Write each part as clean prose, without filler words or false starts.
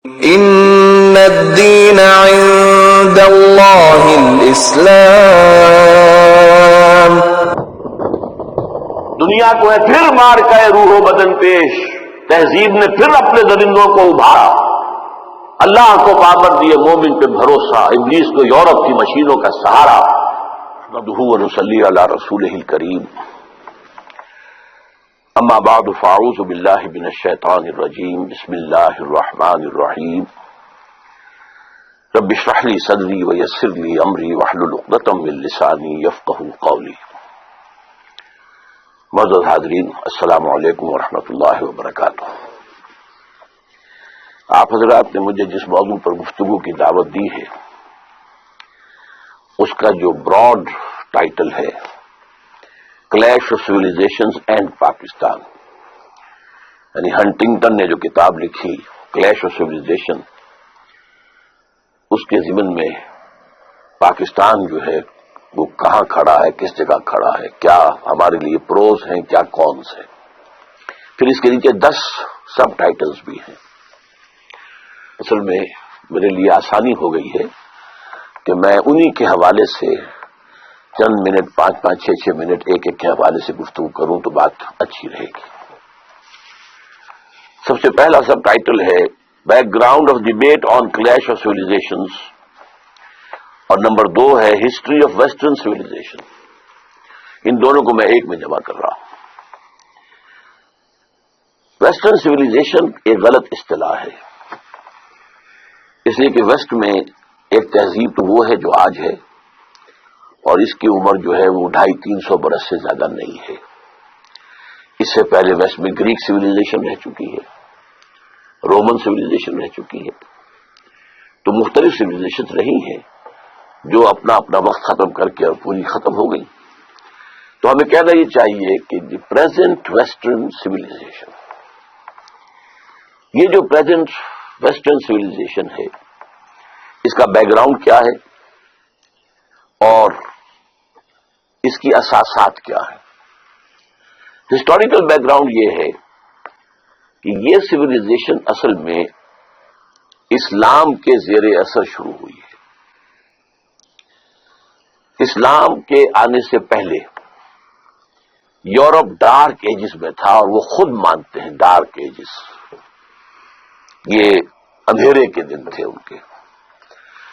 ان الدین عند اللہ الاسلام۔ دنیا کو ہے پھر مار کا روح و بدن پیش، تہذیب نے پھر اپنے درندوں کو ابھارا، اللہ کو پابند دیے مومن پہ بھروسہ، ابلیس کو یورپ کی مشینوں کا سہارا۔ نحمدہ و نصلی علی رسولہ الکریم، اما بعد فاعوذ باللہ من الشیطان الرجیم، بسم اللہ الرحمن الرحیم۔ رب اشرح لی صدری ویسر لی امری واحلل عقدۃ من لسانی یفقہوا قولی۔ معزز حاضرین، السلام علیکم ورحمۃ اللہ وبرکاتہ۔ آپ حضرات نے مجھے جس موضوع پر گفتگو کی دعوت دی ہے اس کا جو براڈ ٹائٹل ہے clash of civilisations and Pakistan, یعنی ہنٹنگٹن نے جو کتاب لکھی کلیش آف سویلائزیشن، اس کے ضمن میں پاکستان جو ہے وہ کہاں کھڑا ہے، کس جگہ کھڑا ہے، کیا ہمارے لیے پروز ہیں، کیا کونس ہیں، پھر اس کے نیچے 10 سب ٹائٹلز بھی ہیں۔ اصل میں میرے لیے آسانی ہو گئی ہے کہ میں انہی کے حوالے سے چند منٹ 5-5 6 منٹ ایک کے حوالے سے گفتگو کروں تو بات اچھی رہے گی۔ سب سے پہلا سب ٹائٹل ہے back ground of debate on clash of civilisations, اور نمبر 2 ہے ہسٹری آف ویسٹرن سویلائزیشن۔ ان دونوں کو میں ایک میں جمع کر رہا ہوں۔ ویسٹرن سویلائزیشن ایک غلط اصطلاح ہے، اس لیے کہ ویسٹ میں ایک تہذیب تو وہ ہے جو آج ہے، اور اس کی عمر جو ہے وہ 250-300 برس سے زیادہ نہیں ہے۔ اس سے پہلے ویسٹ میں گریک سویلائزیشن رہ چکی ہے، رومن سویلائزیشن رہ چکی ہے، تو مختلف سویلائزیشن رہی ہیں جو اپنا اپنا وقت ختم کر کے اور پوری ختم ہو گئی۔ تو ہمیں کہنا یہ چاہیے کہ دی پریزنٹ ویسٹرن سویلائزیشن، یہ جو پریزنٹ ویسٹرن سویلائزیشن ہے اس کا بیک گراؤنڈ کیا ہے اور اس کی اساسات کیا ہیں۔ ہسٹوریکل بیک گراؤنڈ یہ ہے کہ یہ سویلائزیشن اصل میں اسلام کے زیر اثر شروع ہوئی ہے۔ اسلام کے آنے سے پہلے یورپ ڈارک ایجز میں تھا، اور وہ خود مانتے ہیں ڈارک ایجز، یہ اندھیرے کے دن تھے ان کے،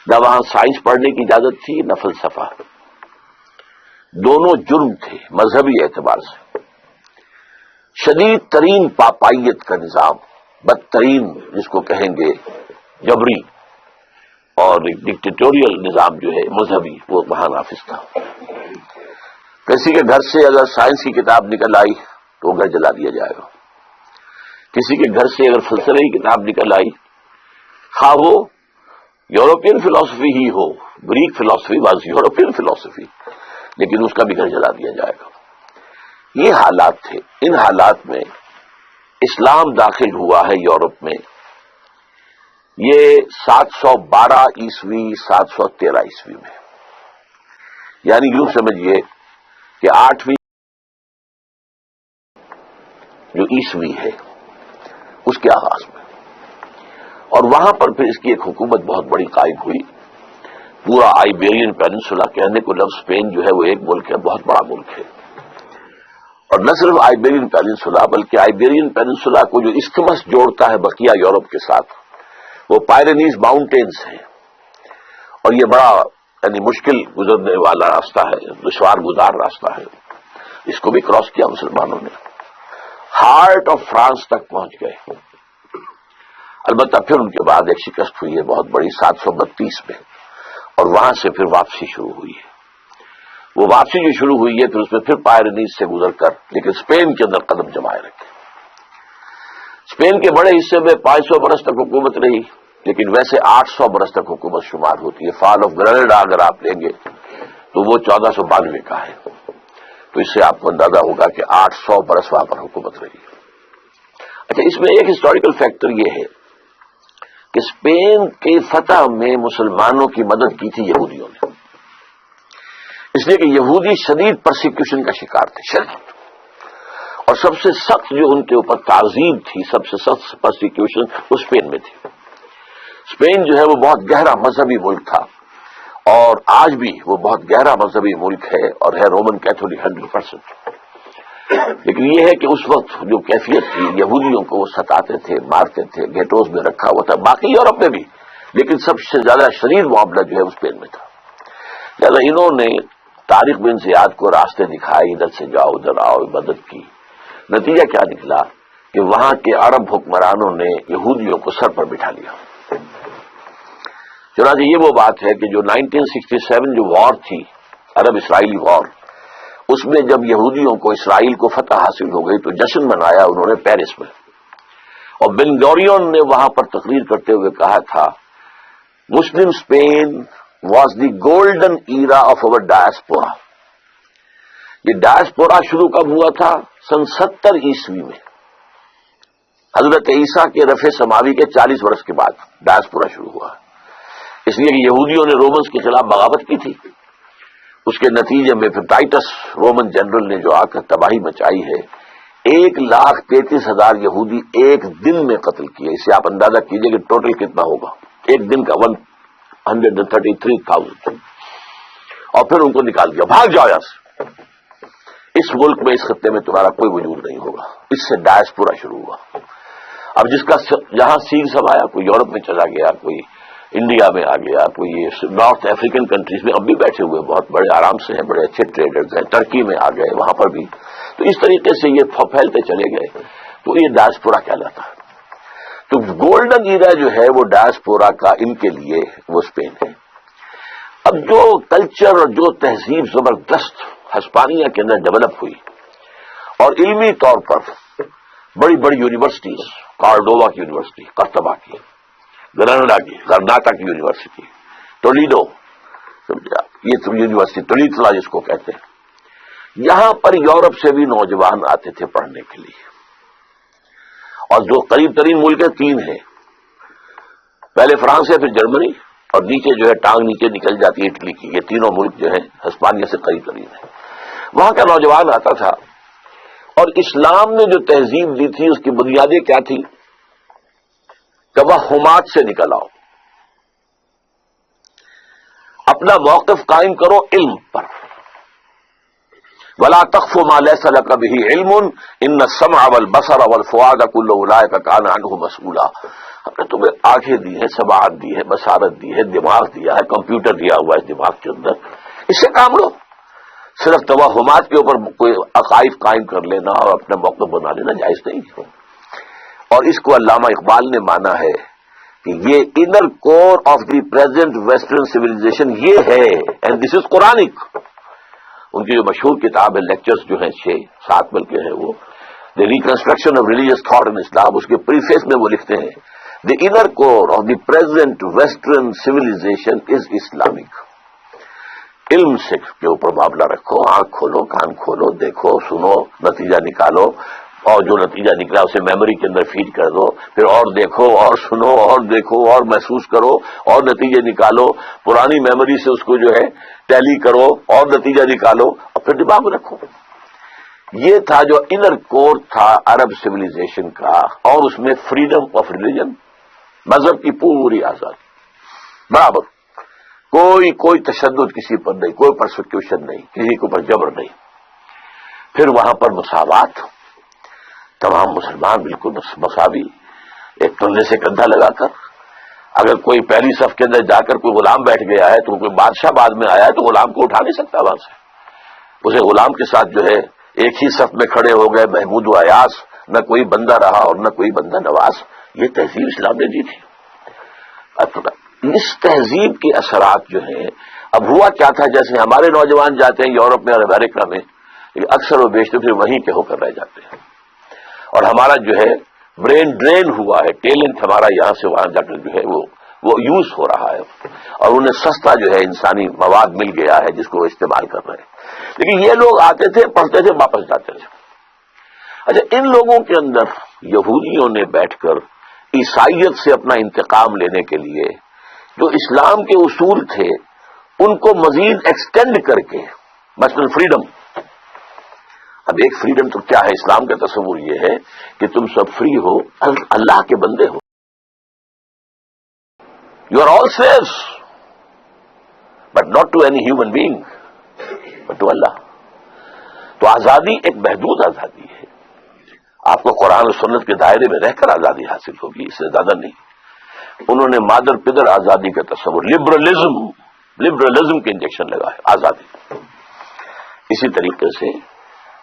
نہ وہاں سائنس پڑھنے کی اجازت تھی نہ فلسفہ، دونوں جرم تھے مذہبی اعتبار سے۔ شدید ترین پاپائیت کا نظام، بدترین جس کو کہیں گے جبری اور ڈکٹیٹوریل نظام جو ہے مذہبی، وہ وہاں نافذ تھا۔ کسی کے گھر سے اگر سائنس کی کتاب نکل آئی تو وہ گھر جلا دیا جائے گا، کسی کے گھر سے اگر فلسفے کی کتاب نکل آئی، خواہ وہ یورپین فلسفی ہی ہو، گریک فلسفی واز یورپین فلسفی، لیکن اس کا بھی گھر جلا دیا جائے گا۔ یہ حالات تھے۔ ان حالات میں اسلام داخل ہوا ہے یورپ میں، یہ 712 عیسوی 713 عیسوی میں، یعنی یوں سمجھیے کہ 8ویں جو عیسوی ہے اس کے آغاز میں، اور وہاں پر پھر اس کی ایک حکومت بہت بڑی قائم ہوئی۔ پورا آئیبیرین پیننسولا، کہنے کو لفظ اسپین جو ہے وہ ایک ملک ہے، بہت بڑا ملک ہے، اور نہ صرف آئیبیرین پیننسولا بلکہ آئیبیرین پیننسولا کو جو اسکمس جوڑتا ہے بقیہ یورپ کے ساتھ، وہ پائرینیز ماؤنٹینز ہیں، اور یہ بڑا یعنی مشکل گزرنے والا راستہ ہے، دشوار گزار راستہ ہے۔ اس کو بھی کراس کیا مسلمانوں نے، ہارٹ آف فرانس تک پہنچ گئے۔ البتہ پھر ان کے بعد ایک شکست ہوئی ہے بہت بڑی 732 میں، اور وہاں سے پھر واپسی شروع ہوئی ہے۔ وہ واپسی جو شروع ہوئی ہے پھر اس میں پھر پائرینیز سے گزر کر لیکن اسپین کے اندر قدم جمائے رکھے۔ اسپین کے بڑے حصے میں 500 برس تک حکومت رہی، لیکن ویسے 800 برس تک حکومت شمار ہوتی ہے۔ فال آف گریناڈا اگر آپ لیں گے تو وہ 1492 کا ہے، تو اس سے آپ کو اندازہ ہوگا کہ 800 برس وہاں پر حکومت رہی۔ اچھا، اس میں ایک ہسٹوریکل فیکٹر یہ ہے کہ اسپین کے فتح میں مسلمانوں کی مدد کی تھی یہودیوں نے، اس لیے کہ یہودی شدید پرسیکیوشن کا شکار تھے، شدید، اور سب سے سخت جو ان کے اوپر تعذیب تھی، سب سے سخت پرسیکیوشن اسپین میں تھی۔ اسپین جو ہے وہ بہت گہرا مذہبی ملک تھا، اور آج بھی وہ بہت گہرا مذہبی ملک ہے اور ہے رومن کیتھولک 100%. لیکن یہ ہے کہ اس وقت جو کیفیت تھی، یہودیوں کو وہ ستاتے تھے، مارتے تھے، گیٹوز میں رکھا ہوا تھا، باقی یورپ میں بھی، لیکن سب سے زیادہ شدید معاملہ جو ہے اسپین میں تھا. لہٰذا انہوں نے طارق بن زیاد کو راستے دکھائے، ادھر سے جاؤ ادھر آؤ، مدد کی. نتیجہ کیا نکلا کہ وہاں کے عرب حکمرانوں نے یہودیوں کو سر پر بٹھا لیا. چنانچہ یہ وہ بات ہے کہ جو 1967 جو وار تھی، عرب اسرائیلی وار، اس میں جب یہودیوں کو اسرائیل کو فتح حاصل ہو گئی تو جشن منایا انہوں نے پیرس میں، اور بن گورین نے وہاں پر تقریر کرتے ہوئے کہا تھا Muslim Spain was the golden era of our diaspora. یہ ڈائسپورا شروع کب ہوا تھا؟ سن 70 عیسوی میں، حضرت عیسیٰ کے رفع سماوی کے 40 برس کے بعد ڈائسپورا شروع ہوا، اس لیے کہ یہودیوں نے رومنز کے خلاف بغاوت کی تھی. اس کے نتیجے میں پھر ٹائٹس رومن جنرل نے جو آ کر تباہی مچائی ہے، 1,33,000 یہودی ایک دن میں قتل کیے. اس سے آپ اندازہ کیجئے کہ ٹوٹل کتنا ہوگا، ایک دن کا 133,000. اور پھر ان کو نکال دیا، بھاگ جاؤ یہاں سے، اس ملک میں، اس خطے میں تمہارا کوئی وجود نہیں ہوگا. اس سے ڈائسپورا شروع ہوا. اب جس کا جہاں سیگ سمایا، کوئی یورپ میں چلا گیا، کوئی انڈیا میں آ گیا، کوئی نارتھ افریقن کنٹریز میں اب بھی بیٹھے ہوئے بہت بڑے آرام سے ہیں، بڑے اچھے ٹریڈرز ہیں، ترکی میں آ گئے، وہاں پر بھی. تو اس طریقے سے یہ پھیلتے چلے گئے، تو یہ ڈائسپورا کہلاتا ہے. تو گولڈن ایرا جو ہے وہ ڈائسپورا کا ان کے لیے وہ اسپین ہے. اب جو کلچر اور جو تہذیب زبردست ہسپانیہ کے اندر ڈیولپ ہوئی، اور علمی طور پر بڑی بڑی یونیورسٹیز، کارڈووا کی یونیورسٹی، قرطبہ کی، گرناڈا کی، کرناٹک کی یونیورسٹی، ٹولیڈو، یہ یونیورسٹی ٹولیٹلا جس کو کہتے ہیں، یہاں پر یورپ سے بھی نوجوان آتے تھے پڑھنے کے لیے. اور جو قریب ترین ملک ہے 3 ہیں، پہلے فرانس ہے، پھر جرمنی، اور نیچے جو ہے ٹانگ نیچے نکل جاتی ہے اٹلی کی. یہ تینوں ملک جو ہیں ہسپانیہ سے قریب ترین ہیں. وہاں کا نوجوان آتا تھا، اور اسلام نے جو تہذیب دی تھی اس کی بنیادیں کیا تھی؟ توہمات سے نکل آؤ، اپنا موقف قائم کرو علم پر. ولا تخف ما ليس لك به علم ان السمع والبصر والفؤاد كل اولئك كان عنه مسؤولا. ہم نے تمہیں آنکھیں دی ہیں، سماعت دی ہے، بصارت دی ہے، دماغ دیا ہے، کمپیوٹر دیا ہوا ہے دماغ کے اندر، اس سے کام لو. صرف توہمات کے اوپر کوئی عقائد قائم کر لینا اور اپنا موقف بنا لینا جائز نہیں ہے. اور اس کو علامہ اقبال نے مانا ہے کہ یہ inner core of the present western civilization یہ ہے، اینڈ دس از قرآنک. ان کی جو مشہور کتاب ہے، لیکچرز جو ہیں 6-7 بلکہ ہیں، وہ the reconstruction of religious thought in Islam, اس کے پریفیس میں وہ لکھتے ہیں the inner core of the present western civilization is Islamic. علم سے کے اوپر معاملہ رکھو، آنکھ کھولو، کان کھولو، دیکھو، سنو، نتیجہ نکالو، اور جو نتیجہ نکلا اسے میموری کے اندر فیڈ کر دو، پھر اور دیکھو اور سنو اور دیکھو اور محسوس کرو اور نتیجے نکالو، پرانی میموری سے اس کو جو ہے ٹیلی کرو اور نتیجہ نکالو، اور پھر دماغ میں رکھو. یہ تھا جو انر کور تھا عرب سویلائزیشن کا. اور اس میں فریڈم آف ریلیجن، مذہب کی پوری آزادی برابر، کوئی تشدد کسی پر نہیں، کوئی پرسیکیوشن نہیں، کسی کے اوپر جبر نہیں. پھر وہاں پر مساوات، تمام مسلمان بالکل مساوی، ایک کندھے سے کندھا لگا کر. اگر کوئی پہلی صف کے اندر جا کر کوئی غلام بیٹھ گیا ہے تو کوئی بادشاہ بعد میں آیا ہے تو غلام کو اٹھا نہیں سکتا وہاں سے. اسے غلام کے ساتھ جو ہے ایک ہی صف میں کھڑے ہو گئے محمود و ایاس، نہ کوئی بندہ رہا اور نہ کوئی بندہ نواز. یہ تہذیب اسلام نے دی تھی. اس تہذیب کے اثرات جو ہیں، اب ہوا کیا تھا، جیسے ہمارے نوجوان جاتے ہیں یورپ میں اور امریکہ میں، اکثر و بیشتر پھر وہیں کے ہو کر رہ جاتے ہیں. اور ہمارا جو ہے برین ڈرین ہوا ہے، ٹیلنٹ ہمارا یہاں سے وہاں جا کر جو ہے وہ یوز ہو رہا ہے، اور انہیں سستا جو ہے انسانی مواد مل گیا ہے جس کو وہ استعمال کر رہے ہیں. لیکن یہ لوگ آتے تھے، پڑھتے تھے، واپس جاتے تھے. اچھا، ان لوگوں کے اندر یہودیوں نے بیٹھ کر عیسائیت سے اپنا انتقام لینے کے لیے جو اسلام کے اصول تھے ان کو مزید ایکسٹینڈ کر کے، مثلا فریڈم. اب ایک فریڈم تو کیا ہے، اسلام کا تصور یہ ہے کہ تم سب فری ہو، اللہ کے بندے ہو. You are all slaves, but not to any human being, but to Allah. تو آزادی ایک محدود آزادی ہے. آپ کو قرآن و سنت کے دائرے میں رہ کر آزادی حاصل ہوگی، اس سے زیادہ نہیں. انہوں نے مادر پدر آزادی کا تصور، لبرلزم کے انجیکشن لگا ہے آزادی. اسی طریقے سے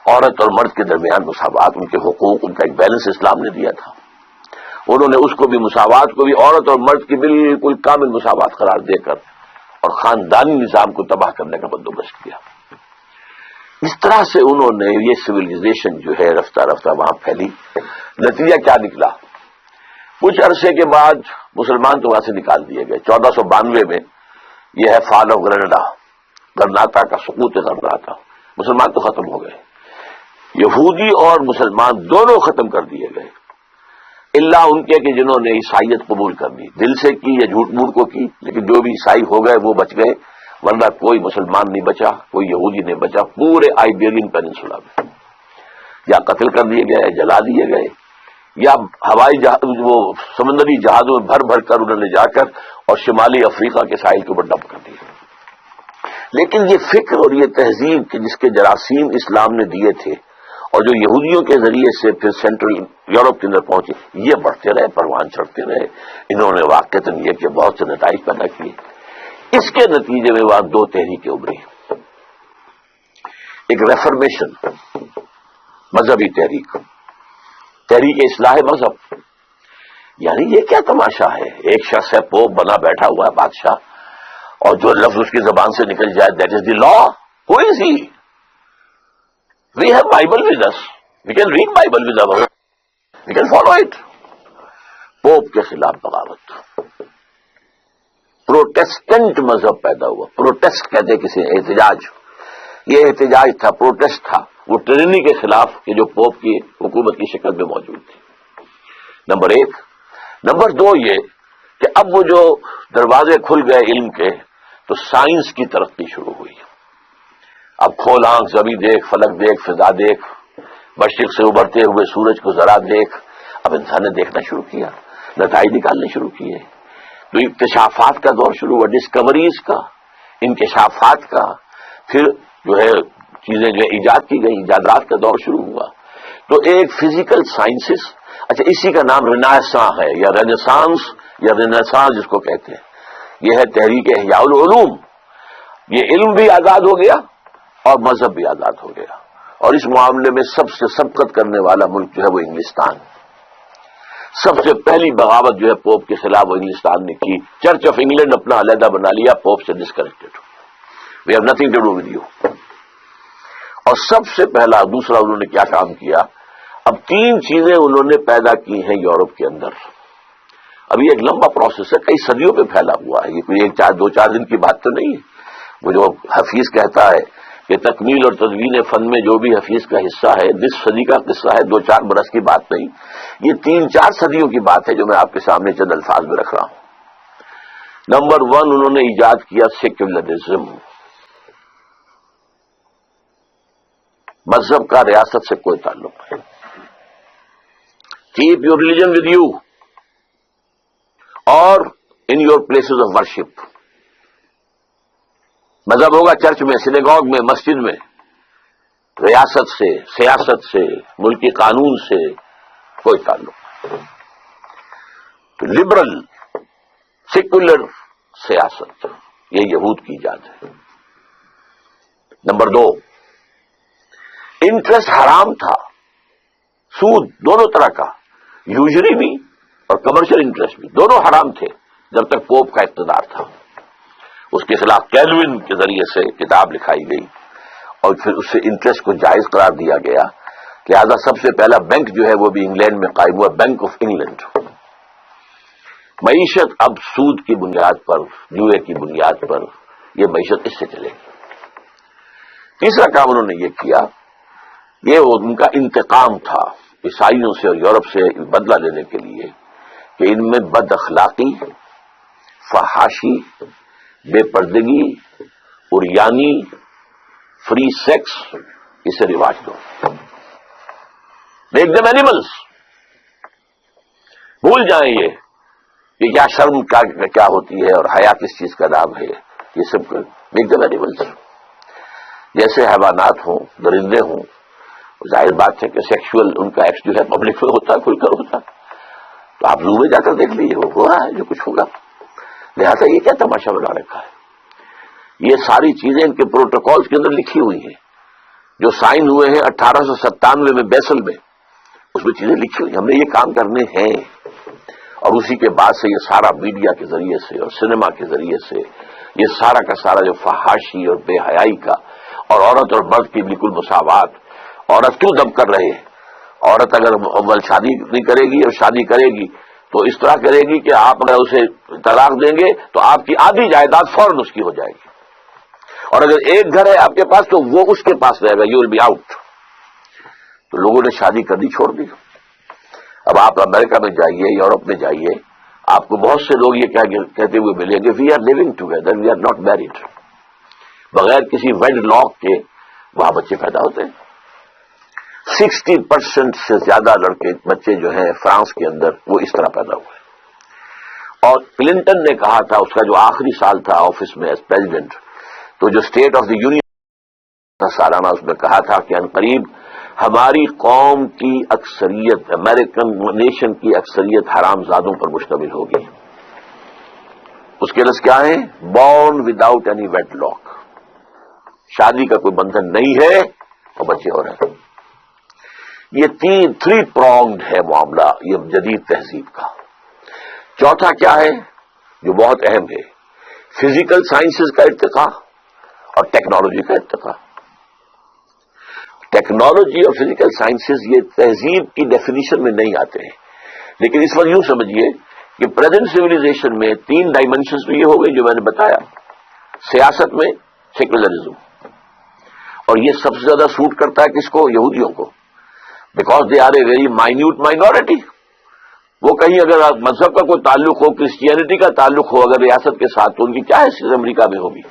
عورت اور مرد کے درمیان مساوات، ان کے حقوق، ان کا ایک بیلنس اسلام نے دیا تھا. انہوں نے اس کو بھی، مساوات کو بھی، عورت اور مرد کی بالکل کامل مساوات قرار دے کر اور خاندانی نظام کو تباہ کرنے کا بندوبست کیا. اس طرح سے انہوں نے یہ سویلائزیشن جو ہے رفتہ رفتہ وہاں پھیلی. نتیجہ کیا نکلا؟ کچھ عرصے کے بعد مسلمان تو وہاں سے نکال دیے گئے. 1492 میں یہ ہے فال آف گرناٹا، گرناٹا کا سقوط گرناٹا. مسلمان تو ختم ہو گئے، یہودی اور مسلمان دونوں ختم کر دیے گئے، الا ان کے کہ جنہوں نے عیسائیت قبول کر لی، دل سے کی یا جھوٹ موٹ کو کی، لیکن جو بھی عیسائی ہو گئے وہ بچ گئے، ورنہ کوئی مسلمان نہیں بچا، کوئی یہودی نہیں بچا. پورے آئیبیرین پیننسولا میں یا قتل کر دیے گئے، جلا دیے گئے، یا ہوائی وہ سمندری جہازوں میں بھر بھر کر انہوں نے جا کر اور شمالی افریقہ کے ساحل کے اوپر ڈمپ کر دیا. لیکن یہ فکر اور یہ تہذیب کہ جس کے جراثیم اسلام نے دیے تھے اور جو یہودیوں کے ذریعے سے پھر سینٹرل یورپ کے اندر پہنچے، یہ بڑھتے رہے، پروان چڑھتے رہے. انہوں نے واقعتاً یہ کہ بہت سے نتائج پیدا کیے. اس کے نتیجے میں وہاں دو تحریکیں ابھری. ایک ریفرمیشن، مذہبی تحریک، تحریک اصلاح مذہب. یعنی یہ کیا تماشا ہے؟ ایک شخص ہے، پوپ بنا بیٹھا ہوا ہے، بادشاہ، اور جو لفظ اس کی زبان سے نکل جائے that is the law. Who is he? We have Bible with us, we can read Bible with اور we can follow it. Pope کے خلاف بغاوت، پروٹیسٹنٹ مذہب پیدا ہوا. پروٹیسٹ کہتے کسی احتجاج، یہ احتجاج تھا، پروٹیسٹ تھا وہ ٹرینی کے خلاف کہ جو پوپ کی حکومت کی شکل میں موجود تھی. نمبر ایک. نمبر دو یہ کہ اب وہ جو دروازے کھل گئے علم کے، تو سائنس کی ترقی شروع ہوئی. اب کھول آنکھ، زمین دیکھ، فلک دیکھ، فضا دیکھ، مشرق سے ابھرتے ہوئے سورج کو ذرا دیکھ. اب انسان نے دیکھنا شروع کیا، نتائج نکالنے شروع کیے. تو اکتشافات کا دور شروع ہوا، ڈسکوریز کا، انکشافات کا. پھر جو ہے چیزیں جو ایجاد کی گئی، ایجادات کا دور شروع ہوا. تو ایک فزیکل سائنسز، اچھا اسی کا نام رینیساں ہے، یا رینیسانس یا رینیسانس جس کو کہتے ہیں. یہ ہے تحریک احیاء العلوم. یہ علم بھی آزاد ہو گیا اور مذہب بھی آزاد ہو گیا. اور اس معاملے میں سب سے سبقت کرنے والا ملک جو ہے وہ انگلستان. سب سے پہلی بغاوت جو ہے پوپ کے خلاف وہ انگلستان نے کی. چرچ آف انگلینڈ اپنا علیحدہ بنا لیا، پوپ سے disconnected, we have nothing to do with you. اور سب سے پہلا دوسرا انہوں نے کیا کام کیا؟ اب تین چیزیں انہوں نے پیدا کی ہیں یورپ کے اندر. اب یہ ایک لمبا پروسیس ہے، کئی صدیوں پہ پھیلا ہوا ہے، یہ کوئی ایک دو چار دن کی بات تو نہیں ہے. وہ جو حفیظ کہتا ہے کہ تکمیل اور تدوین فن میں جو بھی حفیظ کا حصہ ہے، 20 صدی کا قصہ ہے، 2-4 برس کی بات نہیں، یہ 3-4 صدیوں کی بات ہے جو میں آپ کے سامنے چند الفاظ میں رکھ رہا ہوں. نمبر 1 انہوں نے ایجاد کیا سیکولرزم. مذہب کا ریاست سے کوئی تعلق نہیں. Keep your religion with you or in your places of worship. مذہب ہوگا چرچ میں، سینیگوگ میں، مسجد میں. ریاست سے، سیاست سے، ملکی قانون سے کوئی تعلق نہیں. تو لبرل سیکولر سیاست یہ یہود کی ایجاد ہے. نمبر 2 انٹرسٹ حرام تھا، سود دونوں طرح کا، یوزری بھی اور کمرشل انٹرسٹ بھی، دونوں حرام تھے جب تک پوپ کا اقتدار تھا. اس کے خلاف کیلوین کے ذریعے سے کتاب لکھائی گئی اور پھر اس سے انٹرسٹ کو جائز قرار دیا گیا. لہذا سب سے پہلا بینک جو ہے وہ بھی انگلینڈ میں قائم ہوا، بینک آف انگلینڈ. معیشت اب سود کی بنیاد پر، جوئے کی بنیاد پر، یہ معیشت اس سے چلے گی. تیسرا کام انہوں نے یہ کیا، یہ ان کا انتقام تھا عیسائیوں سے اور یورپ سے بدلہ لینے کے لیے کہ ان میں بد اخلاقی، فحاشی، بے پردگی، عریانی، فری سیکس، اسے رواج دو، میک دم اینیملس. بھول جائیں یہ کہ کیا شرم کیا ہوتی ہے اور حیا کس چیز کا نام ہے. یہ سب میک دم اینیملز. جیسے حیوانات ہوں، درندے ہوں، ظاہر بات ہے کہ سیکشول ان کا ایکٹ جو ہے پبلک میں ہوتا ہے، کھل کر ہوتا ہے. تو آپ زو میں جا کر دیکھ لیجیے، وہ ہو رہا ہے جو کچھ ہوگا. لہٰذا یہ کیا تماشا بنا رکھا ہے؟ یہ ساری چیزیں ان کے پروٹوکالز کے اندر لکھی ہوئی ہیں جو سائن ہوئے ہیں 1897 میں بیسل میں. اس میں چیزیں لکھی ہوئی، ہم نے یہ کام کرنے ہیں. اور اسی کے بعد سے یہ سارا میڈیا کے ذریعے سے اور سنیما کے ذریعے سے یہ سارا کا سارا جو فحاشی اور بے حیائی کا، اور عورت اور مرد کی بالکل مساوات. عورت کیوں دب کر رہے ہیں؟ عورت اگر اول شادی نہیں کرے گی اور شادی کرے گی تو اس طرح کرے گی کہ آپ اگر اسے طلاق دیں گے تو آپ کی آدھی جائیداد فوراً اس کی ہو جائے گی. اور اگر ایک گھر ہے آپ کے پاس تو وہ اس کے پاس رہے گا، یو ول بی آؤٹ. تو لوگوں نے شادی کرنی چھوڑ دی. اب آپ امریکہ میں جائیے، یورپ میں جائیے، آپ کو بہت سے لوگ یہ کہتے ہوئے ملیں گے we are living together, we are not married. بغیر کسی ویڈ لاک کے وہاں بچے پیدا ہوتے ہیں. 60% سے زیادہ بچے جو ہیں فرانس کے اندر وہ اس طرح پیدا ہوئے. اور کلنٹن نے کہا تھا، اس کا جو آخری سال تھا آفس میں ایز پریزیڈنٹ، تو جو اسٹیٹ آف دی یونین سالانہ اس میں کہا تھا کہ عنقریب ہماری قوم کی اکثریت، امریکن نیشن کی اکثریت حرام زادوں پر مشتمل ہوگی. اس کے لفظ کیا ہیں؟ Born without any wedlock. شادی کا کوئی بندھن نہیں ہے اور بچے ہو رہے ہیں. یہ 3 پرونگڈ ہے معاملہ یہ جدید تہذیب کا. چوتھا کیا ہے جو بہت اہم ہے؟ فزیکل سائنسز کا ارتقاء اور ٹیکنالوجی کا ارتقاء. ٹیکنالوجی اور فزیکل سائنسز یہ تہذیب کی ڈیفینیشن میں نہیں آتے ہیں، لیکن اس وقت یوں سمجھیے کہ پریزنٹ سویلائزیشن میں 3 ڈائمینشنز تو یہ ہو گئی جو میں نے بتایا. سیاست میں سیکولرزم، اور یہ سب سے زیادہ سوٹ کرتا ہے کس کو؟ یہودیوں کو، because they are a very minute minority. وہ کہیں اگر مذہب کا کوئی تعلق ہو، کرسچینٹی کا تعلق ہو اگر ریاست کے ساتھ، تو ان کی کیا حیثیت امریکہ میں ہوگی،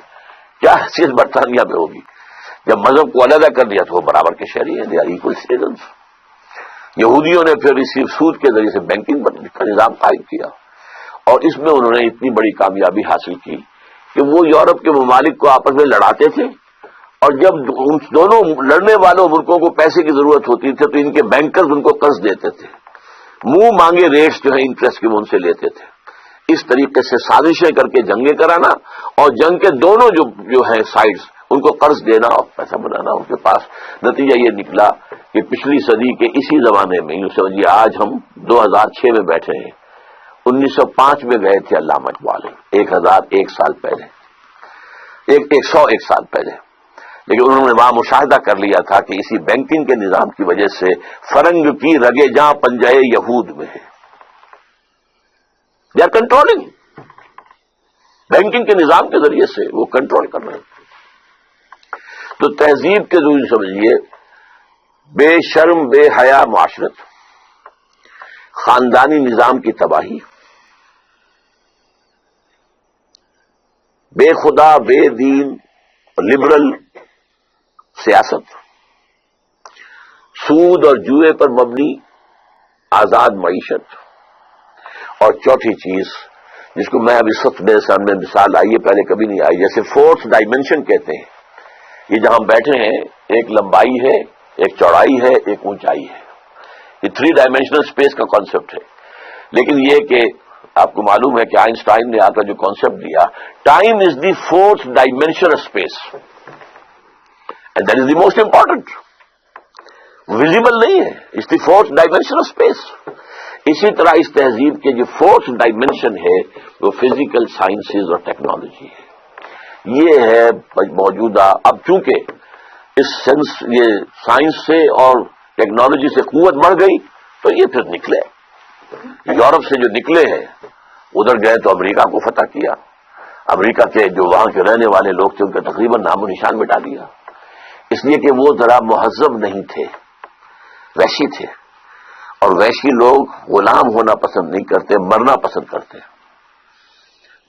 کیا حیثیت برطانیہ میں ہوگی؟ جب مذہب کو علیحدہ کر دیا تو وہ برابر کے شہری ہیں، دے آر ایکول سٹیزنز. یہودیوں نے پھر اسی سود کے ذریعے سے بینکنگ کا نظام قائم کیا، اور اس میں انہوں نے اتنی بڑی کامیابی حاصل کی کہ وہ یورپ کے ممالک کو آپس میں لڑاتے تھے، اور جب ان دونوں لڑنے والوں ملکوں کو پیسے کی ضرورت ہوتی تھی تو ان کے بینکرز ان کو قرض دیتے تھے، منہ مانگے ریٹس جو ہے انٹرسٹ کے وہ ان سے لیتے تھے. اس طریقے سے سازشیں کر کے جنگیں کرانا، اور جنگ کے دونوں جو ہیں سائڈز ان کو قرض دینا اور پیسہ بنانا ان کے پاس. نتیجہ یہ نکلا کہ پچھلی صدی کے اسی زمانے میں، یوں سمجھیے آج ہم 2006 میں بیٹھے ہیں، 1905 میں گئے تھے علامہ اقبال 1001 سال پہلے، 101 سال پہلے. لیکن انہوں نے وہاں مشاہدہ کر لیا تھا کہ اسی بینکنگ کے نظام کی وجہ سے فرنگ کی رگے جہاں پنجائے یہود میں ہے. They are controlling. بینکنگ کے نظام کے ذریعے سے وہ کنٹرول کر رہے ہیں. تو تہذیب کے ذریعے سمجھیے بے شرم بے حیا معاشرت، خاندانی نظام کی تباہی، بے خدا بے دین لبرل سیاست، سود اور جوئے پر مبنی آزاد معیشت، اور چوتھی چیز جس کو میں اب اس وقت میرے سامنے مثال آئی ہے، پہلے کبھی نہیں آئی، جیسے 4th ڈائمینشن کہتے ہیں. یہ جہاں ہم بیٹھے ہیں ایک لمبائی ہے، ایک چوڑائی ہے، ایک اونچائی ہے. یہ 3 ڈائمینشنل اسپیس کا کانسیپٹ ہے. لیکن یہ کہ آپ کو معلوم ہے کہ آئنسٹائن نے آتا جو کانسیپٹ دیا، time is the 4th dimensional space and that is the most important. Visible نہیں ہے، اس دی 4th ڈائمینشنل اسپیس. اسی طرح اس تہذیب کے جو 4th ڈائمینشن ہے وہ فزیکل سائنسز اور ٹیکنالوجی ہے. یہ ہے موجودہ. اب چونکہ اس یہ سائنس سے اور ٹیکنالوجی سے قوت بڑھ گئی تو یہ پھر نکلے. یورپ سے جو نکلے ہیں ادھر گئے تو امریکہ کو فتح کیا. امریکہ کے جو وہاں کے رہنے والے لوگ تھے ان کا تقریباً نام و نشان مٹا دیا، اس لیے کہ وہ ذرا مہذب نہیں تھے، وحشی تھے. اور وحشی لوگ غلام ہونا پسند نہیں کرتے، مرنا پسند کرتے ہیں.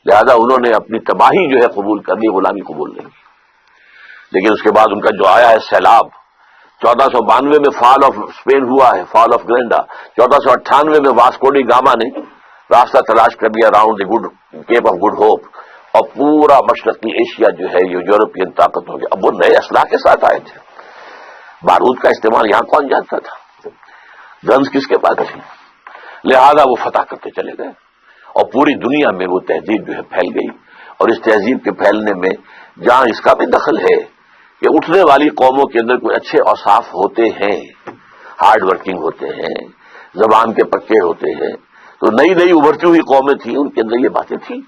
لہذا انہوں نے اپنی تباہی جو ہے قبول کر لی، غلامی قبول نہیں کی. لیکن اس کے بعد ان کا جو آیا ہے سیلاب، 1492 میں فال آف اسپین ہوا ہے، فال آف گرینڈا. 1498 میں واسکو ڈی گاما نے راستہ تلاش کر لیا round the good cape of good hope, اور پورا مشرقی ایشیا جو ہے یہ یورپین طاقت ہو گیا. اب وہ نئے اسلحہ کے ساتھ آئے تھے. بارود کا استعمال یہاں کون جانتا تھا؟ گنز کس کے پاس تھی؟ لہذا وہ فتح کرتے چلے گئے اور پوری دنیا میں وہ تہذیب جو ہے پھیل گئی. اور اس تہذیب کے پھیلنے میں جہاں اس کا بھی دخل ہے کہ اٹھنے والی قوموں کے اندر کوئی اچھے اوصاف ہوتے ہیں، ہارڈ ورکنگ ہوتے ہیں، زبان کے پکے ہوتے ہیں، تو نئی نئی ابھرتی ہوئی قومیں تھیں، ان کے اندر یہ باتیں تھیں.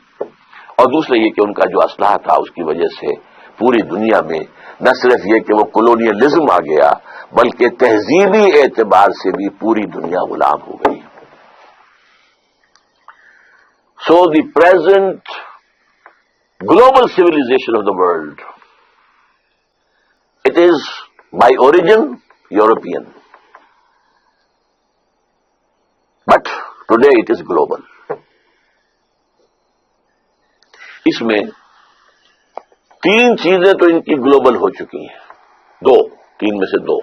اور دوسرے یہ کہ ان کا جو اسلحہ تھا اس کی وجہ سے پوری دنیا میں نہ صرف یہ کہ وہ کولونیلزم آ گیا بلکہ تہذیبی اعتبار سے بھی پوری دنیا غلام ہو گئی. So the present global civilization of the world, it is by origin European, but today it is global. اس میں تین چیزیں تو ان کی گلوبل ہو چکی ہیں، تین میں سے دو.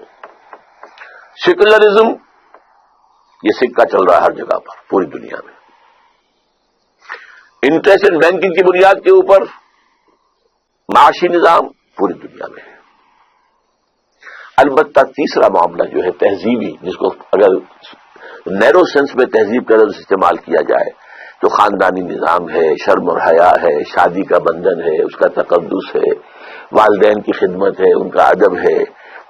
سیکولرزم، یہ سکہ چل رہا ہے ہر جگہ پر پوری دنیا میں. انٹرسٹ اینڈ بینکنگ کی بنیاد کے اوپر معاشی نظام پوری دنیا میں ہے. البتہ تیسرا معاملہ جو ہے تہذیبی، جس کو اگر نیرو سینس میں تہذیب کا لفظ استعمال کیا جائے تو خاندانی نظام ہے، شرم اور حیا ہے، شادی کا بندھن ہے، اس کا تقدس ہے، والدین کی خدمت ہے، ان کا ادب ہے،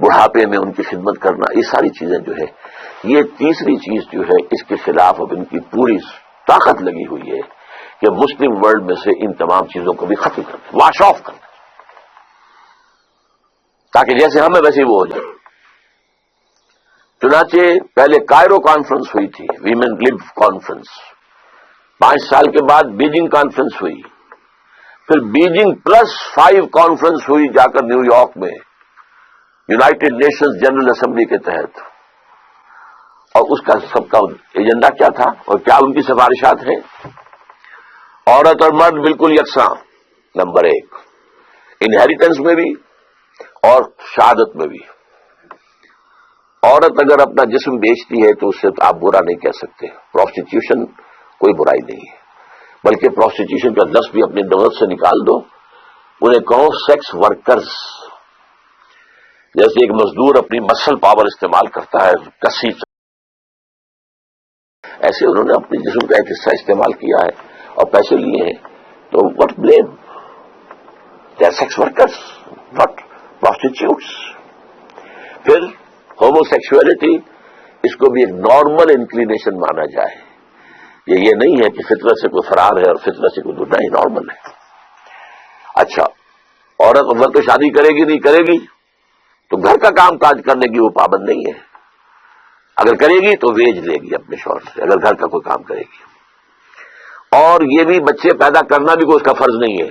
بڑھاپے میں ان کی خدمت کرنا، یہ ساری چیزیں جو ہے، یہ تیسری چیز جو ہے اس کے خلاف اب ان کی پوری طاقت لگی ہوئی ہے کہ مسلم ورلڈ میں سے ان تمام چیزوں کو بھی ختم کرنا، واش آف کرنا، تاکہ جیسے ہمیں ویسے وہ ہو جائے. چنانچہ پہلے کائرو کانفرنس ہوئی تھی، ویمن لب کانفرنس، 5 سال کے بعد بیجنگ کانفرنس ہوئی، پھر بیجنگ +5 کانفرنس ہوئی جا کر نیو یارک میں یونائٹڈ نیشنز جنرل اسمبلی کے تحت. اور اس کا سب کا ایجنڈا کیا تھا اور کیا ان کی سفارشات ہیں؟ عورت اور مرد بالکل یکساں، نمبر 1، انہیریٹنس میں بھی اور شہادت میں بھی. عورت اگر اپنا جسم بیچتی ہے تو اس سے آپ برا نہیں کہہ سکتے. پروسٹیٹیوشن کوئی برائی نہیں ہے، بلکہ پروسٹیٹیوشن کا لفظ بھی اپنے دولت سے نکال دو، انہیں کہو سیکس ورکرز. جیسے ایک مزدور اپنی مسل پاور استعمال کرتا ہے کسی، ایسے انہوں نے اپنے جسم کا ایک حصہ استعمال کیا ہے اور پیسے لیے ہیں، تو what blame? They are sex workers, not prostitutes. پھر ہومو سیکسولیٹی، اس کو بھی ایک نارمل انکلینیشن مانا جائے. یہ نہیں ہے کہ فطرت سے کوئی فرار ہے اور فطرت سے کوئی نہیں، نارمل ہے. اچھا، عورت اگر تو شادی کرے گی نہیں کرے گی تو گھر کا کام کاج کرنے کی وہ پابند نہیں ہے. اگر کرے گی تو ویج لے گی اپنے شوہر سے، اگر گھر کا کوئی کام کرے گی. اور یہ بھی بچے پیدا کرنا بھی کوئی اس کا فرض نہیں ہے.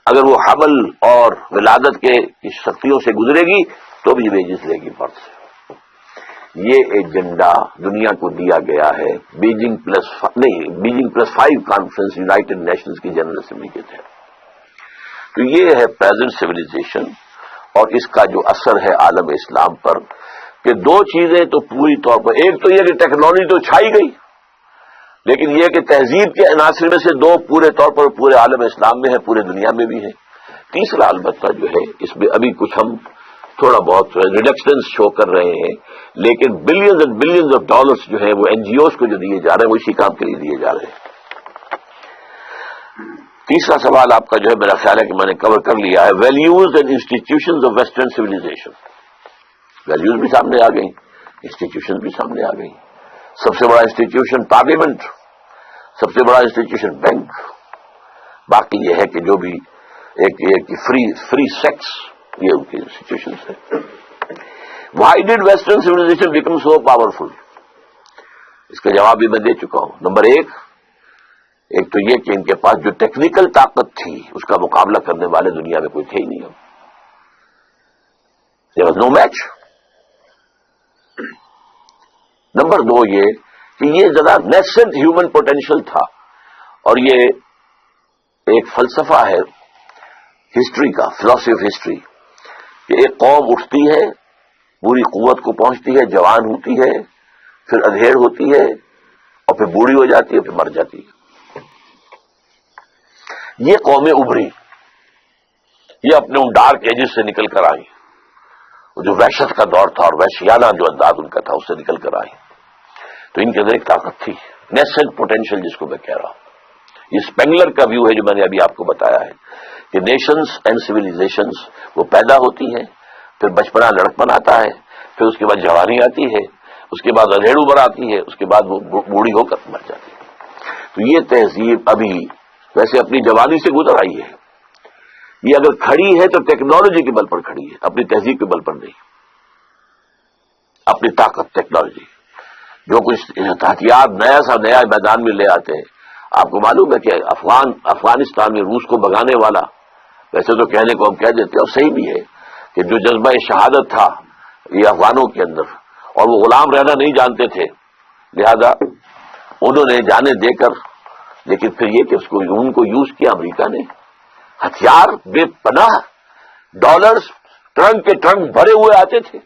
اگر وہ حمل اور ولادت کے سختیوں سے گزرے گی تو بھی ویجز لے گی فرض سے. یہ ایجنڈا دنیا کو دیا گیا ہے بیجنگ +5 کانفرنس یونائٹڈ نیشنز کی جنرل اسمبلی کے تحت. تو یہ ہے پریزنٹ سویلائزیشن اور اس کا جو اثر ہے عالم اسلام پر، کہ دو چیزیں تو پوری طور پر، ایک تو یہ کہ ٹیکنالوجی تو چھائی گئی، لیکن یہ کہ تہذیب کے عناصر میں سے دو پورے طور پر پورے عالم اسلام میں ہے، پورے دنیا میں بھی ہے. تیسرا البتہ جو ہے اس میں ابھی کچھ ہم تھوڑا بہت ریڈکشنز شو کر رہے ہیں، لیکن billions and billions of dollars جو ہے وہ این جی اوز کو جو دیے جا رہے ہیں وہ اسی کام کے لیے دیے جا رہے ہیں. تیسرا سوال آپ کا جو ہے میرا خیال ہے کہ میں نے کور کر لیا ہے، values and institutions of western civilization. Values بھی سامنے آ گئی، انسٹیٹیوشن بھی سامنے آ گئی. سب سے بڑا انسٹیٹیوشن پارلیمنٹ، سب سے بڑا انسٹیٹیوشن بینک. باقی یہ ہے کہ جو بھی ایک فری سیکس، یہ ان کی انسٹیٹیوشنز ہیں. Why did western civilization become so powerful? اس کا جواب بھی میں دے چکا ہوں. نمبر ایک تو یہ کہ ان کے پاس جو ٹیکنیکل طاقت تھی اس کا مقابلہ کرنے والے دنیا میں کوئی تھے ہی نہیں. There was no match. Number 2 یہ کہ یہ ذرا نیسنٹ ہیومن پوٹینشل تھا، اور یہ ایک فلسفہ ہے ہسٹری کا، فلاسفی آف ہسٹری، کہ ایک قوم اٹھتی ہے، پوری قوت کو پہنچتی ہے، جوان ہوتی ہے، پھر ادھیڑ ہوتی ہے، اور پھر بوڑھی ہو جاتی ہے، پھر مر جاتی ہے. یہ قومیں ابھری، یہ اپنے ان ڈارک ایجز سے نکل کر آئی، جو وحشت کا دور تھا اور وحشیانہ جو انداز ان کا تھا اس سے نکل کر آئی. تو ان کے اندر ایک طاقت تھی، نیسنٹ پوٹینشیل جس کو میں کہہ رہا ہوں. یہ اسپینگلر کا ویو ہے جو میں نے ابھی آپ کو بتایا ہے کہ نیشنز اینڈ سویلائزیشنز وہ پیدا ہوتی ہیں، پھر بچپنا لڑکپن آتا ہے، پھر اس کے بعد جوانی آتی ہے، اس کے بعد ادھیڑ ابھر آتی ہے، اس کے بعد وہ بوڑھی ہو کر مر جاتی ہے. تو یہ تہذیب ابھی ویسے اپنی جوانی سے گزر آئی ہے. یہ اگر کھڑی ہے تو ٹیکنالوجی کے بل پر کھڑی ہے، اپنی تہذیب کے بل پر نہیں. اپنی طاقت ٹیکنالوجی، جو کچھ ہتھیار نیا میدان میں لے آتے ہیں. آپ کو معلوم ہے کہ افغانستان میں روس کو بھگانے والا، ویسے تو کہنے کو ہم کہہ دیتے ہیں اور صحیح بھی ہے کہ جو جذبہ شہادت تھا یہ افغانوں کے اندر، اور وہ غلام رہنا نہیں جانتے تھے، لہذا انہوں نے جانے دے کر، لیکن پھر یہ کہ ان کو یوز کیا امریکہ نے. ہتھیار بے پناہ، ڈالرز ٹرنک کے ٹرنک بھرے ہوئے آتے تھے.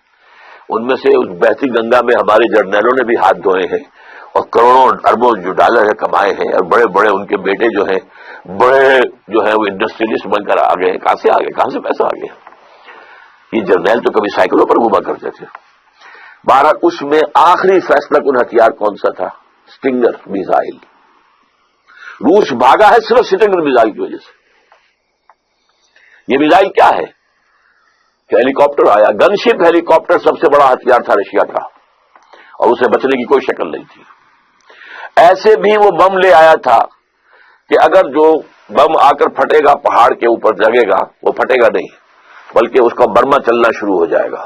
ان میں سے اس بہتی گنگا میں ہمارے جرنیلوں نے بھی ہاتھ دھوئے ہیں اور کروڑوں اربوں جو ڈالر ہے کمائے ہیں، اور بڑے بڑے ان کے بیٹے جو ہیں بڑے جو ہیں وہ انڈسٹریلسٹ بن کر آ گئے. کہاں سے آ گئے، کہاں سے پیسہ آ گیا؟ یہ جرنیل تو کبھی سائیکلوں پر گھوما کرتے تھے. بہرحال اس میں آخری فیصلہ کن ہتھیار کون سا تھا؟ Stinger missile. روس بھاگا ہے صرف سٹنگر میزائل کی وجہ سے. یہ میزائل کیا ہے کہ ہیلی کاپٹر آیا، گن شپ ہیلی کاپٹر سب سے بڑا ہتھیار تھا رشیا کا، اور اسے بچنے کی کوئی شکل نہیں تھی. ایسے بھی وہ بم لے آیا تھا کہ اگر جو بم آ کر پھٹے گا پہاڑ کے اوپر جگے گا، وہ پھٹے گا نہیں بلکہ اس کا برما چلنا شروع ہو جائے گا،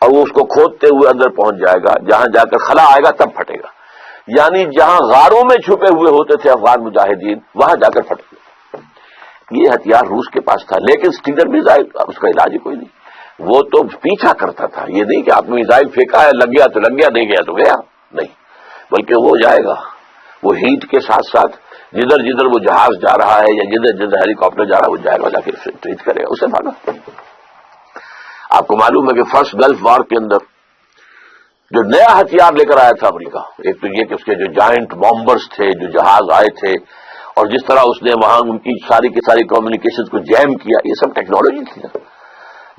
اور وہ اس کو کھودتے ہوئے اندر پہنچ جائے گا، جہاں جا کر خلا آئے گا تب پھٹے گا. یعنی جہاں غاروں میں چھپے ہوئے ہوتے تھے افغان مجاہدین، وہاں جا کر پھٹے گا. یہ ہتھیار روس کے پاس تھا، لیکن سٹنگر میزائل اس کا علاج ہی کوئی نہیں. وہ تو پیچھا کرتا تھا. یہ نہیں کہ آپ نے میزائل پھینکا ہے، لگ گیا تو لگ گیا، نہیں گیا تو گیا، نہیں، بلکہ وہ جائے گا، وہ ہیٹ کے ساتھ ساتھ جدھر جدھر وہ جہاز جا رہا ہے یا جدھر جدھر ہیلی کاپٹر جا رہا ہے وہ جائے گا، جا کے ٹریٹ کرے گا، اسے بھاگا. آپ کو معلوم ہے کہ فرسٹ گلف وار کے اندر جو نیا ہتھیار لے کر آیا تھا امریکہ، ایک تو یہ کہ اس کے جو جائنٹ بامبرز تھے، جو جہاز آئے تھے، اور جس طرح اس نے وہاں ان کی ساری کی ساری کمیونیکیشن کو جیم کیا، یہ سب ٹیکنالوجی تھی نا.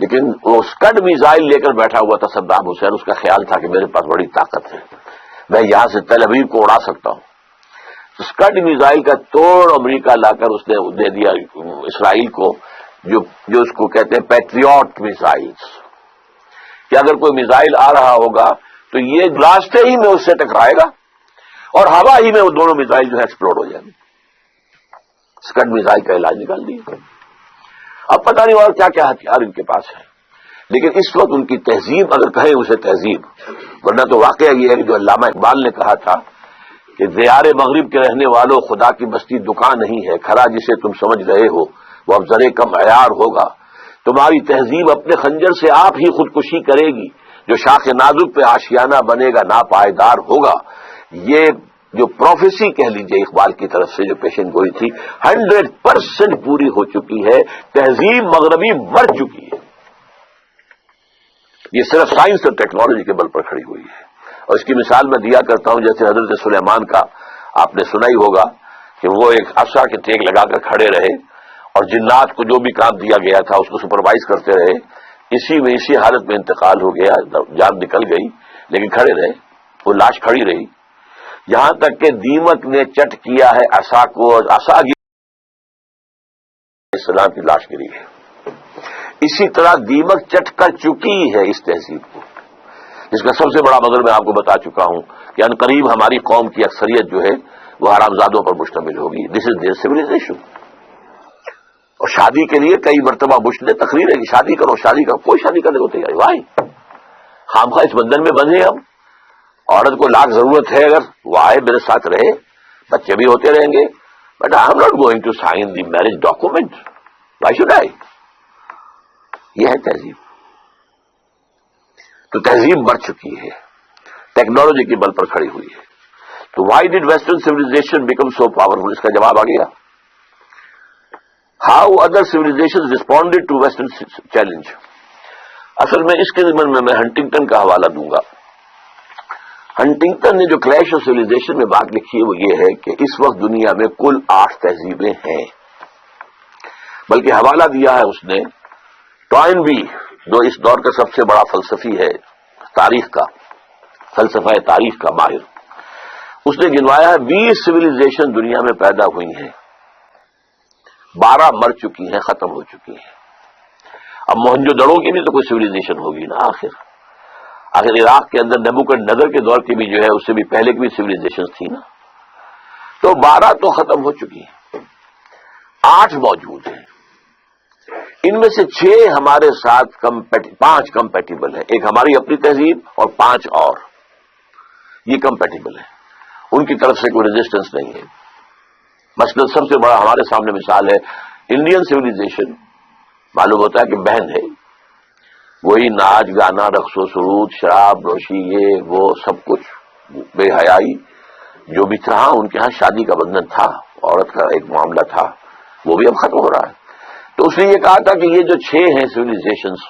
لیکن وہ اسکڈ میزائل لے کر بیٹھا ہوا تھا صدام حسین. اس کا خیال تھا کہ میرے پاس بڑی طاقت ہے، میں یہاں سے تل ابیب کو اڑا سکتا ہوں. اسکڈ میزائل کا توڑ امریکہ لا کر اس نے دے دیا اسرائیل کو، جو اس کو کہتے ہیں پیٹریوٹ میزائلز، کہ اگر کوئی میزائل آ رہا ہوگا تو یہ راستے ہی میں اس سے ٹکرائے گا اور ہوا ہی میں وہ دونوں میزائل جو ہے ایکسپلوڈ ہو جائیں گے. اسکڈ میزائل کا علاج نکال دیا. اب پتہ نہیں اور کیا کیا ہتھیار ان کے پاس ہے، لیکن اس وقت ان کی تہذیب، اگر کہیں اسے تہذیب، ورنہ تو واقعہ یہ ہے کہ جو علامہ اقبال نے کہا تھا کہ دیار مغرب کے رہنے والوں، خدا کی بستی دکان نہیں ہے، کھڑا جسے تم سمجھ رہے ہو وہ اب ذرے کم عیار ہوگا. تمہاری تہذیب اپنے خنجر سے آپ ہی خودکشی کرے گی، جو شاخ نازک پہ آشیانہ بنے گا ناپائیدار ہوگا. یہ جو پروفیسی کہہ لیجیے اقبال کی طرف سے جو پیشن گوئی تھی 100% پوری ہو چکی ہے. تہذیب مغربی مر چکی ہے. یہ صرف سائنس اور ٹیکنالوجی کے بل پر کھڑی ہوئی ہے. اور اس کی مثال میں دیا کرتا ہوں، جیسے حضرت سلیمان کا آپ نے سنا ہی ہوگا کہ وہ ایک عصا کے ٹیک لگا کر کھڑے رہے اور جنات کو جو بھی کام دیا گیا تھا اس کو سپروائز کرتے رہے. اسی حالت میں انتقال ہو گیا، جان نکل گئی، لیکن کھڑے رہے، وہ لاش کھڑی رہی، یہاں تک کہ دیمک نے چٹ کیا ہے عصا کو، اور عصا السلام کی لاش گری ہے. اسی طرح دیمک چٹ کر چکی ہے اس تہذیب کو، جس کا سب سے بڑا مظہر میں آپ کو بتا چکا ہوں کہ عنقریب ہماری قوم کی اکثریت جو ہے وہ حرامزادوں پر مشتمل ہوگی. دس از دیئر سویلائزیشن. اور شادی کے لیے کئی مرتبہ بش نے تقریر ہے کہ شادی کرو، شادی کرو، کوئی شادی کرنے کو تیار. وائی خامخواہ اس بندھن میں بندھے ہم. عورت کو لاکھ ضرورت ہے، اگر وہ آئے میرے ساتھ رہے، بچے بھی ہوتے رہیں گے، but I am not going to sign the marriage document. Why should I? یہ ہے تہذیب. تو تہذیب مر چکی ہے، ٹیکنالوجی کی بل پر کھڑی ہوئی ہے. تو why did western civilization become so powerful? اس کا جواب آ گیا. How other civilization responded to western challenge. اصل میں اس کے ضمن میں ہنٹنگٹن کا حوالہ دوں گا. ہنٹنگٹن نے جو کلیش آف سویلائزیشن میں بات لکھی ہے وہ یہ ہے کہ اس وقت دنیا میں کل 8 تہذیبیں ہیں، بلکہ حوالہ دیا ہے اس نے ٹوائن بھی، جو اس دور کا سب سے بڑا فلسفی ہے تاریخ کا، فلسفہ تاریخ کا ماہر، اس نے گنوایا ہے 20 سویلائزیشن دنیا میں پیدا ہوئی ہیں، 12 مر چکی ہیں، ختم ہو چکی ہیں۔ اب موہنجو دڑو کی بھی تو کوئی سویلائزیشن ہوگی نا، آخر عراق کے اندر نبوکڈنیزر کے دور کی بھی جو ہے اس سے بھی پہلے کی بھی سویلائزیشن تھی نا، تو 12 تو ختم ہو چکی ہیں، 8 موجود ہیں، ان میں سے 6 ہمارے ساتھ 5 کمپیٹیبل ہیں، ایک ہماری اپنی تہذیب اور 5 اور یہ کمپیٹیبل ہیں، ان کی طرف سے کوئی ریزسٹنس نہیں ہے۔ مثلا سب سے بڑا ہمارے سامنے مثال ہے انڈین سویلائزیشن، معلوم ہوتا ہے کہ بہن ہے، وہی ناچ گانا رقص و سرود شراب نوشی یہ وہ سب کچھ بے حیائی جو بھی تھا، ان کے ہاں شادی کا بندھن تھا، عورت کا ایک معاملہ تھا، وہ بھی اب ختم ہو رہا ہے۔ تو اس نے یہ کہا تھا کہ یہ جو 6 ہیں سویلائزیشنز،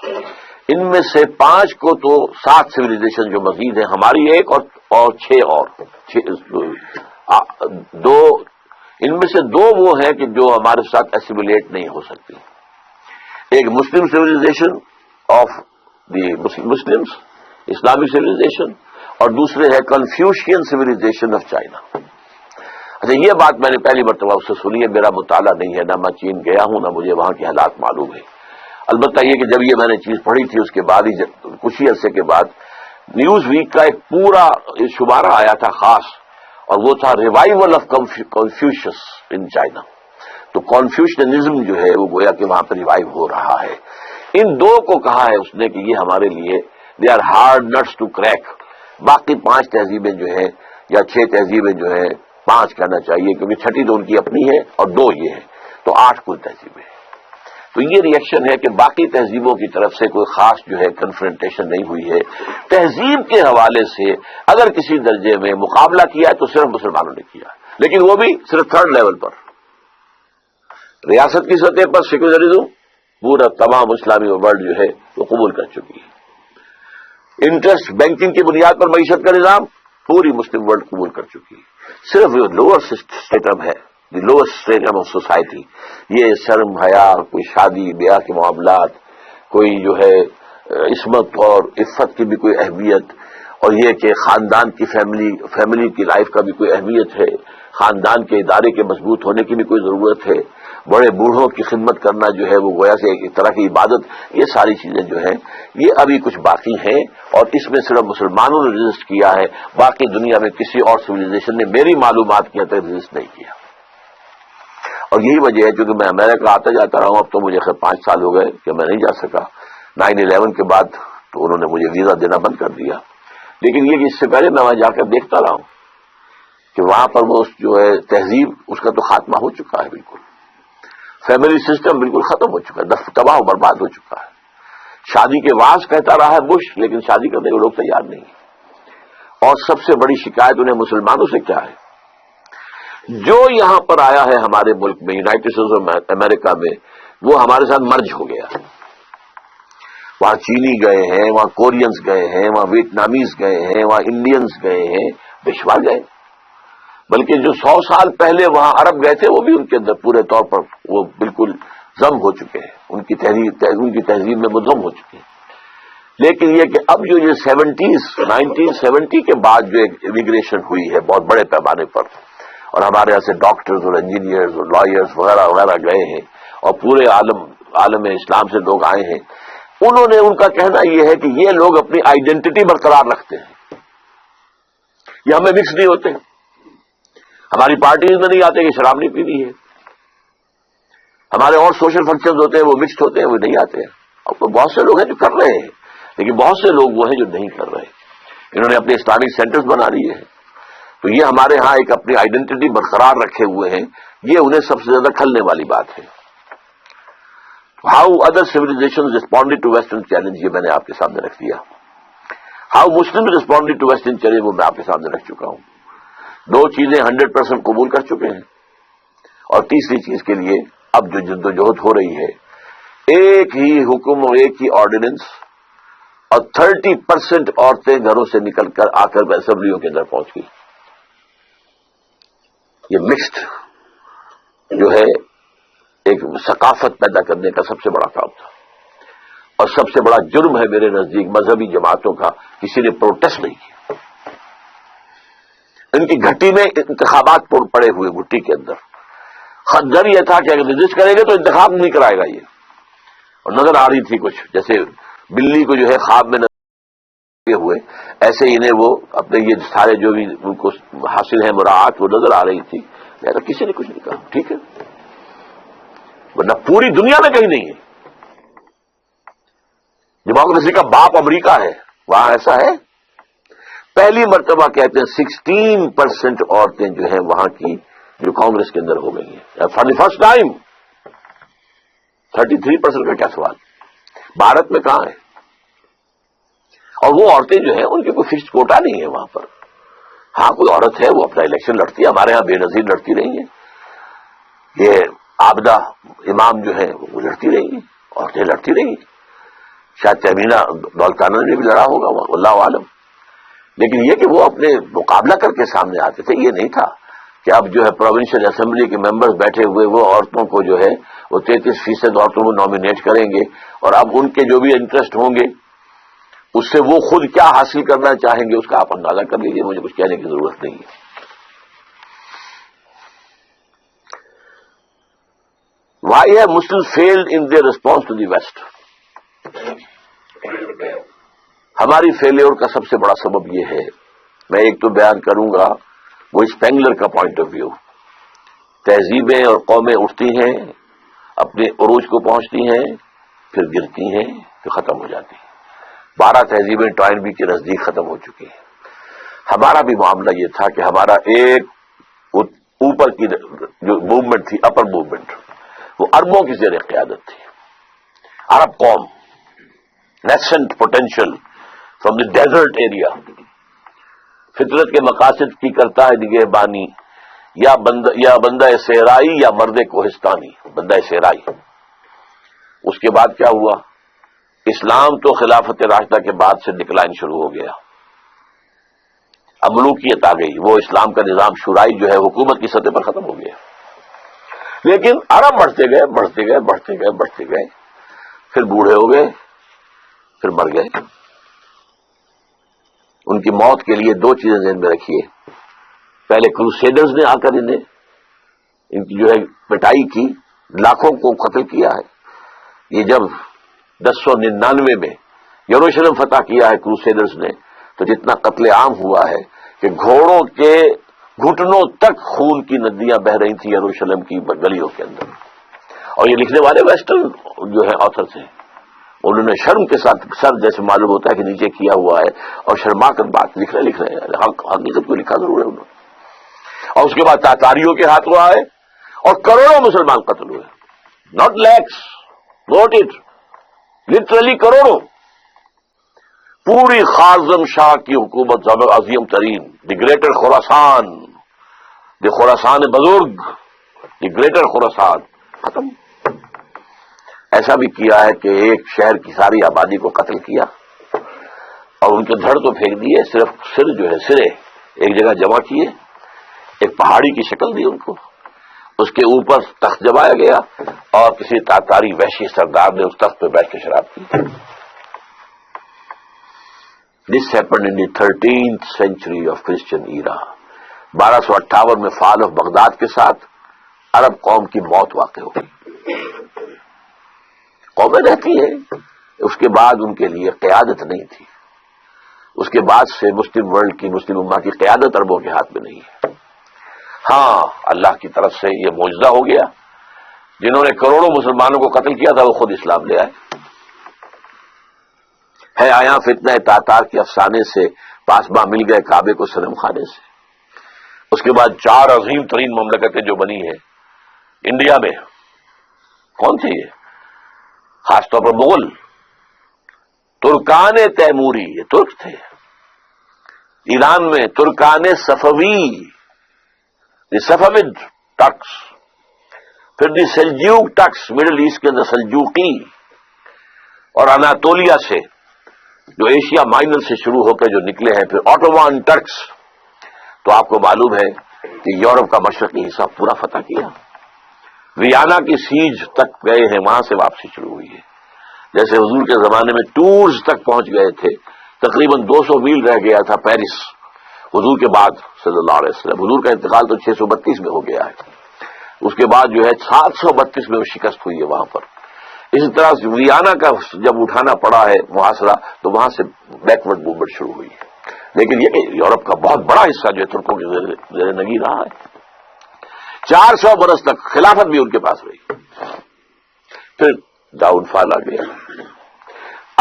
ان میں سے 5 کو تو 7 سویلائزیشن جو مزید ہیں، ہماری ایک اور 6 اور 2، ان میں سے 2 وہ ہیں کہ جو ہمارے ساتھ ایسیمولیٹ نہیں ہو سکتی، ایک Muslim civilization of the Muslims, Islamic civilization, اور دوسرے ہے کنفیوشین سویلائزیشن آف چائنا۔ اچھا، یہ بات میں نے پہلی مرتبہ اس سے سنی ہے، میرا مطالعہ نہیں ہے، نہ میں چین گیا ہوں، نہ مجھے وہاں کے حالات معلوم ہے۔ البتہ یہ کہ جب یہ میں نے چیز پڑھی تھی اس کے بعد ہی کچھ ہی عرصے کے بعد نیوز ویک کا ایک پورا شمارہ آیا تھا خاص، اور وہ تھا revival of Confucius in China. تو کنفیوشنزم جو ہے وہ گویا کہ وہاں پہ ریوائیو ہو رہا ہے۔ ان 2 کو کہا ہے اس نے کہ یہ ہمارے لیے they are hard nuts to crack, باقی 5 تہذیبیں جو ہیں یا 6 تہذیبیں جو ہیں، 5 کہنا چاہیے کیونکہ 6ٹھی تو ان کی اپنی ہے اور 2 یہ ہے، تو 8 کل تہذیبیں ہیں۔ تو یہ ریئیکشن ہے کہ باقی تہذیبوں کی طرف سے کوئی خاص جو ہے کنفرنٹیشن نہیں ہوئی ہے۔ تہذیب کے حوالے سے اگر کسی درجے میں مقابلہ کیا ہے تو صرف مسلمانوں نے کیا ہے، لیکن وہ بھی صرف 3rd لیول پر، ریاست کی سطح پر سیکولرزم پورا تمام اسلامی ورلڈ جو ہے وہ قبول کر چکی ہے، انٹرسٹ بینکنگ کی بنیاد پر معیشت کا نظام پوری مسلم ورلڈ قبول کر چکی ہے، صرف جو لوور سسٹم ہے، دی لوئسٹ اسٹیٹم آف سوسائٹی، یہ شرم حیا، کوئی شادی بیاہ کے معاملات، کوئی جو ہے عصمت اور عفت کی بھی کوئی اہمیت، اور یہ کہ خاندان کی فیملی کی لائف کا بھی کوئی اہمیت ہے، خاندان کے ادارے کے مضبوط ہونے کی بھی کوئی ضرورت ہے، بڑے بوڑھوں کی خدمت کرنا جو ہے وہ گویا سے ایک طرح کی عبادت، یہ ساری چیزیں جو ہیں یہ ابھی کچھ باقی ہیں، اور اس میں صرف مسلمانوں نے رجسٹ کیا ہے، باقی دنیا میں کسی اور سویلائزیشن نے میری معلومات کی حد تک رجسٹ نہیں کیا۔ اور یہی وجہ ہے کیونکہ میں امریکہ آتا جاتا رہا ہوں، اب تو مجھے خیر 5 سال ہو گئے کہ میں نہیں جا سکا، 9/11 کے بعد تو انہوں نے مجھے ویزا دینا بند کر دیا، لیکن یہ کہ اس سے پہلے میں وہاں جا کر دیکھتا رہا ہوں کہ وہاں پر وہ جو ہے تہذیب اس کا تو خاتمہ ہو چکا ہے، بالکل فیملی سسٹم بالکل ختم ہو چکا ہے، تباہ و برباد ہو چکا ہے۔ شادی کے واس کہتا رہا ہے بش، لیکن شادی کرنے کے لوگ تیار نہیں ہیں، اور سب سے بڑی شکایت انہیں مسلمانوں سے کیا ہے؟ جو یہاں پر آیا ہے ہمارے ملک میں، یونائٹڈ اسٹیٹس آف امریکہ میں، وہ ہمارے ساتھ مرج ہو گیا، وہاں چینی گئے ہیں، وہاں کورینز گئے ہیں، وہاں ویتنامیز گئے ہیں، وہاں انڈینز گئے ہیں، بشمار گئے، بلکہ جو 100 سال پہلے وہاں عرب گئے تھے وہ بھی ان کے اندر پورے طور پر وہ بالکل ضم ہو چکے ہیں، ان کی تہذیب میں منظم ہو چکے ہیں۔ لیکن یہ کہ اب جو یہ 1970 کے بعد جو ایک امیگریشن ہوئی ہے بہت بڑے پیمانے پر، اور ہمارے یہاں سے ڈاکٹرز اور انجینئرز اور لائرز وغیرہ وغیرہ گئے ہیں، اور پورے عالم اسلام سے لوگ آئے ہیں، انہوں نے ان کا کہنا یہ ہے کہ یہ لوگ اپنی آئیڈینٹی برقرار رکھتے ہیں، یہ ہمیں مکس نہیں ہوتے، ہماری پارٹیز میں نہیں آتے کہ شراب نہیں پینی ہے، ہمارے اور سوشل فنکشنز ہوتے ہیں وہ مکسڈ ہوتے ہیں، وہ نہیں آتے ہیں۔ اب تو بہت سے لوگ ہیں جو کر رہے ہیں، لیکن بہت سے لوگ وہ ہیں جو نہیں کر رہے، انہوں نے اپنے اسلامک سینٹرز بنا لیے ہیں، تو یہ ہمارے ہاں ایک اپنی آئیڈینٹی برقرار رکھے ہوئے ہیں، یہ انہیں سب سے زیادہ کھلنے والی بات ہے۔ How other civilization responded to western challenge, یہ میں نے آپ کے سامنے رکھ دیا۔ How Muslim responded to western challenge, وہ میں آپ کے سامنے رکھ چکا ہوں۔ 2 چیزیں 100% قبول کر چکے ہیں، اور تیسری چیز کے لیے اب جو جدوجہد ہو رہی ہے، ایک ہی حکم اور ایک ہی آرڈیننس اور 30% عورتیں گھروں سے نکل کر آ کر اسمبلیوں کے اندر پہنچ گئی. یہ مکسڈ جو ہے ایک ثقافت پیدا کرنے کا سب سے بڑا کام تھا. اور سب سے بڑا جرم ہے میرے نزدیک مذہبی جماعتوں کا، کسی نے پروٹیسٹ نہیں کیا. ان کی گھٹی میں انتخابات پڑے ہوئے گھٹی کے اندر. ڈر یہ تھا کہ اگر رجسٹ کریں گے تو انتخاب نہیں کرائے گا یہ. اور نظر آ رہی تھی کچھ جیسے بلی کو جو ہے خواب میں نظر ہوئے، ایسے ہی انہیں وہ اپنے یہ سارے جو بھی ان کو حاصل ہے مراعات وہ نظر آ رہی تھی. لیکن کسی نے کچھ نہیں کہا، ٹھیک ہے، ورنہ پوری دنیا میں کہیں نہیں ہے. ڈیموکریسی کا باپ امریکہ ہے، وہاں ایسا ہے. پہلی مرتبہ کہتے ہیں 16% عورتیں جو ہیں وہاں کی جو کانگریس کے اندر ہو گئی ہیں فار دی فرسٹ ٹائم. 33% کا کیا سوال بھارت میں کہاں ہے؟ اور وہ عورتیں جو ہیں ان کی کوئی فکسڈ کوٹا نہیں ہے وہاں پر. ہاں کوئی عورت ہے وہ اپنا الیکشن لڑتی ہے، ہمارے ہاں بے نظیر لڑتی رہی ہے، یہ عابدہ امام جو ہے وہ لڑتی رہی ہیں، عورتیں لڑتی رہی ہیں. شاید تہمینہ دولتانہ نے بھی لڑا ہوگا اللہ عالم. لیکن یہ کہ وہ اپنے مقابلہ کر کے سامنے آتے تھے، یہ نہیں تھا کہ اب جو ہے پروونشل اسمبلی کے ممبرز بیٹھے ہوئے وہ عورتوں کو جو ہے وہ 33% عورتوں کو نامینیٹ کریں گے اور اب ان کے جو بھی انٹرسٹ ہوں گے اس سے وہ خود کیا حاصل کرنا چاہیں گے اس کا آپ اندازہ کر لیجیے. مجھے کچھ کہنے کی ضرورت نہیں ہے. Why have Muslims failed in their response to the West? ہماری فیلئر کا سب سے بڑا سبب یہ ہے، میں ایک تو بیان کروں گا وہ اسپینگلر کا پوائنٹ آف ویو. تہذیبیں اور قومیں اٹھتی ہیں، اپنے عروج کو پہنچتی ہیں، پھر گرتی ہیں، پھر ختم ہو جاتی ہیں. 12 تہذیبیں ٹوائنبی کے نزدیک ختم ہو چکی ہیں. ہمارا بھی معاملہ یہ تھا کہ ہمارا ایک اوپر کی جو موومنٹ تھی، اپر موومنٹ، وہ عربوں کی زیر قیادت تھی. عرب قوم nascent potential from the desert area, فطرت کے مقاصد کی کرتا ہے نگہبانی، یا بندہ صحرائی یا مرد کوہستانی. بندہ صحرائی. اس کے بعد کیا ہوا؟ اسلام تو خلافت راشدہ کے بعد سے ڈکلائن شروع ہو گیا، اب ملوکیت آ گئی، وہ اسلام کا نظام شورائی جو ہے حکومت کی سطح پر ختم ہو گیا. لیکن عرب بڑھتے گئے بڑھتے گئے بڑھتے گئے بڑھتے گئے، پھر بوڑھے ہو گئے، پھر مر گئے. ان کی موت کے لیے 2 چیزیں ذہن میں رکھیے. پہلے کروسیڈرز نے آ کر ان کی جو ہے پٹائی کی، لاکھوں کو قتل کیا ہے. یہ جب 1099 میں یروشلم فتح کیا ہے کروسیڈرز نے تو جتنا قتل عام ہوا ہے کہ گھوڑوں کے گھٹنوں تک خون کی ندیاں بہ رہی تھیں یروشلم کی گلیوں کے اندر. اور یہ لکھنے والے ویسٹرن جو ہے آتھرز ہیں، انہوں نے شرم کے ساتھ سر جیسے معلوم ہوتا ہے کہ نیچے کیا ہوا ہے اور شرما کر بات لکھ رہے ہیں. حقیقت کو لکھا ضرور ہے انہوں نے. اور اس کے بعد تاتاریوں کے ہاتھوں آئے اور کروڑوں مسلمان قتل ہوئے. Not lakhs, not it, literally کروڑوں. پوری خازم شاہ کی حکومت عظیم ترین، دی گریٹر خراسان، دی خراسان بزرگ، دی گریٹر خراسان، ختم. ایسا بھی کیا ہے کہ ایک شہر کی ساری آبادی کو قتل کیا اور ان کے دھڑ تو پھینک دیے، صرف سر جو ہے سرے ایک جگہ جمع کیے، ایک پہاڑی کی شکل دی ان کو، اس کے اوپر تخت جمایا گیا اور کسی تاتاری وحشی سردار نے اس تخت پہ بیٹھ کے شراب کی. This happened in the 13th century of Christian era. 1258 میں فال آف بغداد کے ساتھ عرب قوم کی موت واقع ہو گئی. قومیں رہتی ہیں، اس کے بعد ان کے لیے قیادت نہیں تھی. اس کے بعد سے مسلم ورلڈ کی، مسلم امہ کی قیادت عربوں کے ہاتھ میں نہیں ہے. ہاں اللہ کی طرف سے یہ معجزہ ہو گیا، جنہوں نے کروڑوں مسلمانوں کو قتل کیا تھا وہ خود اسلام لے آئے. ہے آیا فتنہ تاتار کے افسانے سے پاسباں مل گئے کعبے کو صنم خانے سے. اس کے بعد 4 عظیم ترین مملکتیں جو بنی ہیں انڈیا میں، کون تھی یہ؟ خاص طور پر مغل، ترکان تیموری، یہ ترک تھے. ایران میں ترکان صفوی، دی صفوید ٹرکس، پھر دی سلجوق ٹرکس، مڈل ایسٹ کے اندر سلجوقی، اور اناطولیہ سے جو ایشیا مائنر سے شروع ہو کر جو نکلے ہیں، پھر آٹومان ٹرکس، تو آپ کو معلوم ہے کہ یورپ کا مشرقی حصہ پورا فتح کیا. ویانا کی سیج تک گئے ہیں، وہاں سے واپسی شروع ہوئی ہے. جیسے حضور کے زمانے میں ٹورز تک پہنچ گئے تھے، تقریباً 200 میل رہ گیا تھا پیرس حضور کے بعد صلی اللہ علیہ وسلم. حضور کا انتقال تو 632 میں ہو گیا ہے، اس کے بعد جو ہے 732 میں وہ شکست ہوئی ہے وہاں پر. اسی طرح سے ویانا کا جب اٹھانا پڑا ہے محاصرہ، تو وہاں سے بیکورڈ موومنٹ شروع ہوئی ہے. لیکن یہ کہ یورپ کا بہت بڑا حصہ جو ہے ترکوں کے زیر نگی رہا ہے. 400 برس تک خلافت بھی ان کے پاس رہی. پھر ڈاؤن فال آ گیا.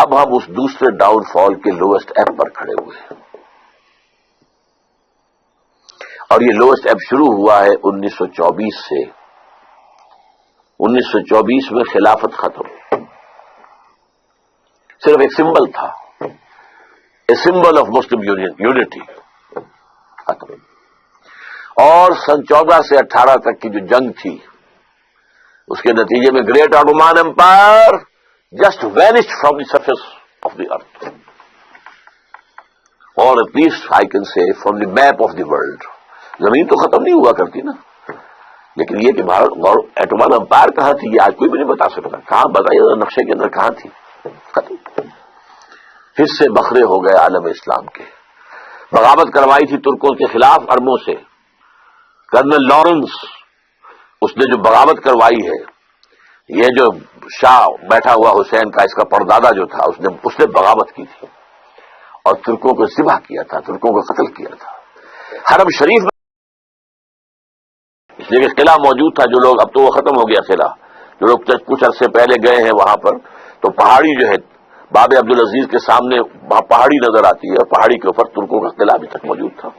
اب ہم اس دوسرے ڈاؤن فال کے لوئسٹ ایب پر کھڑے ہوئے ہیں، اور یہ لوئسٹ ایب شروع ہوا ہے 1924 سے. 1924 میں خلافت ختم، صرف ایک سمبل تھا، a symbol of Muslim unity, ختم. اور سن 14 سے 18 تک کی جو جنگ تھی، اس کے نتیجے میں great Ottoman empire just vanished from the surface of the earth, اور at least I can say from the map of the world. زمین تو ختم نہیں ہوا کرتی نا، لیکن یہ کہ بھارت آٹومان امپائر کہاں تھی یہ آج کوئی بھی نہیں بتا سکتا. کہاں بتائیے نقشے کے اندر کہاں تھی؟ ختم. حصے بکھرے ہو گئے عالم اسلام کے. بغاوت کروائی تھی ترکوں کے خلاف اربوں سے. کرنل لارنس، اس نے جو بغاوت کروائی ہے، یہ جو شاہ بیٹھا ہوا حسین کا اس کا پردادا جو تھا، اس نے بغاوت کی تھی اور ترکوں کو ذبح کیا تھا، ترکوں کو قتل کیا تھا. حرم شریف میں اس لیے کہ قلعہ موجود تھا. جو لوگ، اب تو وہ ختم ہو گیا قلعہ، جو لوگ کچھ عرصے پہلے گئے ہیں وہاں پر، تو پہاڑی جو ہے باب عبدالعزیز کے سامنے وہاں پہاڑی نظر آتی ہے، اور پہاڑی کے اوپر ترکوں کا قلعہ ابھی تک موجود تھا.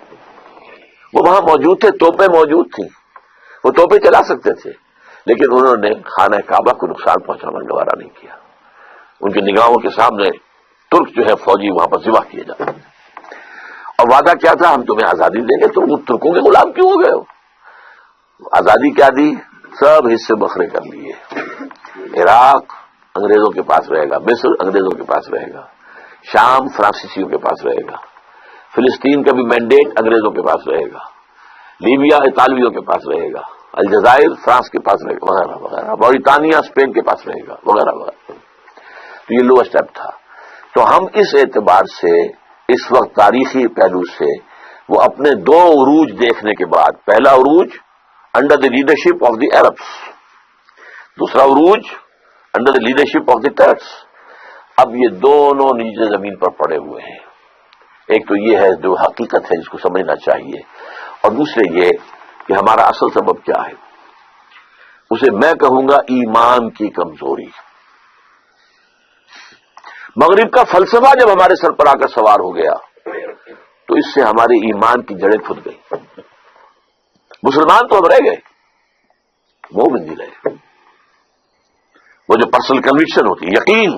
وہ وہاں موجود تھے، توپیں موجود تھیں، وہ توپیں چلا سکتے تھے، لیکن انہوں نے خانہ کعبہ کو نقصان پہنچانا گوارا نہیں کیا. ان کی نگاہوں کے سامنے ترک جو ہے فوجی وہاں پر ذبح کیے جاتے ہیں. اور وعدہ کیا تھا؟ ہم تمہیں آزادی دیں گے. تم ترکوں کے غلام کیوں ہو گئے ہو؟ آزادی کیا دی؟ سب حصے بکھرے کر لیے. عراق انگریزوں کے پاس رہے گا، مصر انگریزوں کے پاس رہے گا، شام فرانسیسیوں کے پاس رہے گا، فلسطین کا بھی مینڈیٹ انگریزوں کے پاس رہے گا، لیبیا اطالویوں کے پاس رہے گا، الجزائر فرانس کے پاس رہے گا، وغیرہ وغیرہ، موریٹانیہ اسپین کے پاس رہے گا، وغیرہ وغیرہ. تو یہ لو اسٹیپ تھا. تو ہم اس اعتبار سے اس وقت تاریخی پہلو سے وہ اپنے دو عروج دیکھنے کے بعد، پہلا عروج under the leadership of the Arabs, دوسرا عروج under the leadership of the tricks. اب یہ دونوں نیچے زمین پر پڑے ہوئے ہیں. ایک تو یہ ہے جو حقیقت ہے جس کو سمجھنا چاہیے، اور دوسرے یہ کہ ہمارا اصل سبب کیا ہے. اسے میں کہوں گا ایمان کی کمزوری. مغرب کا فلسفہ جب ہمارے سر پر آ کر سوار ہو گیا تو اس سے ہمارے ایمان کی جڑیں کھد گئی. مسلمان تو ہم رہ گئے، مومن نہیں رہے. وہ جو پرسنل کنوکشن ہوتی ہے، یقین،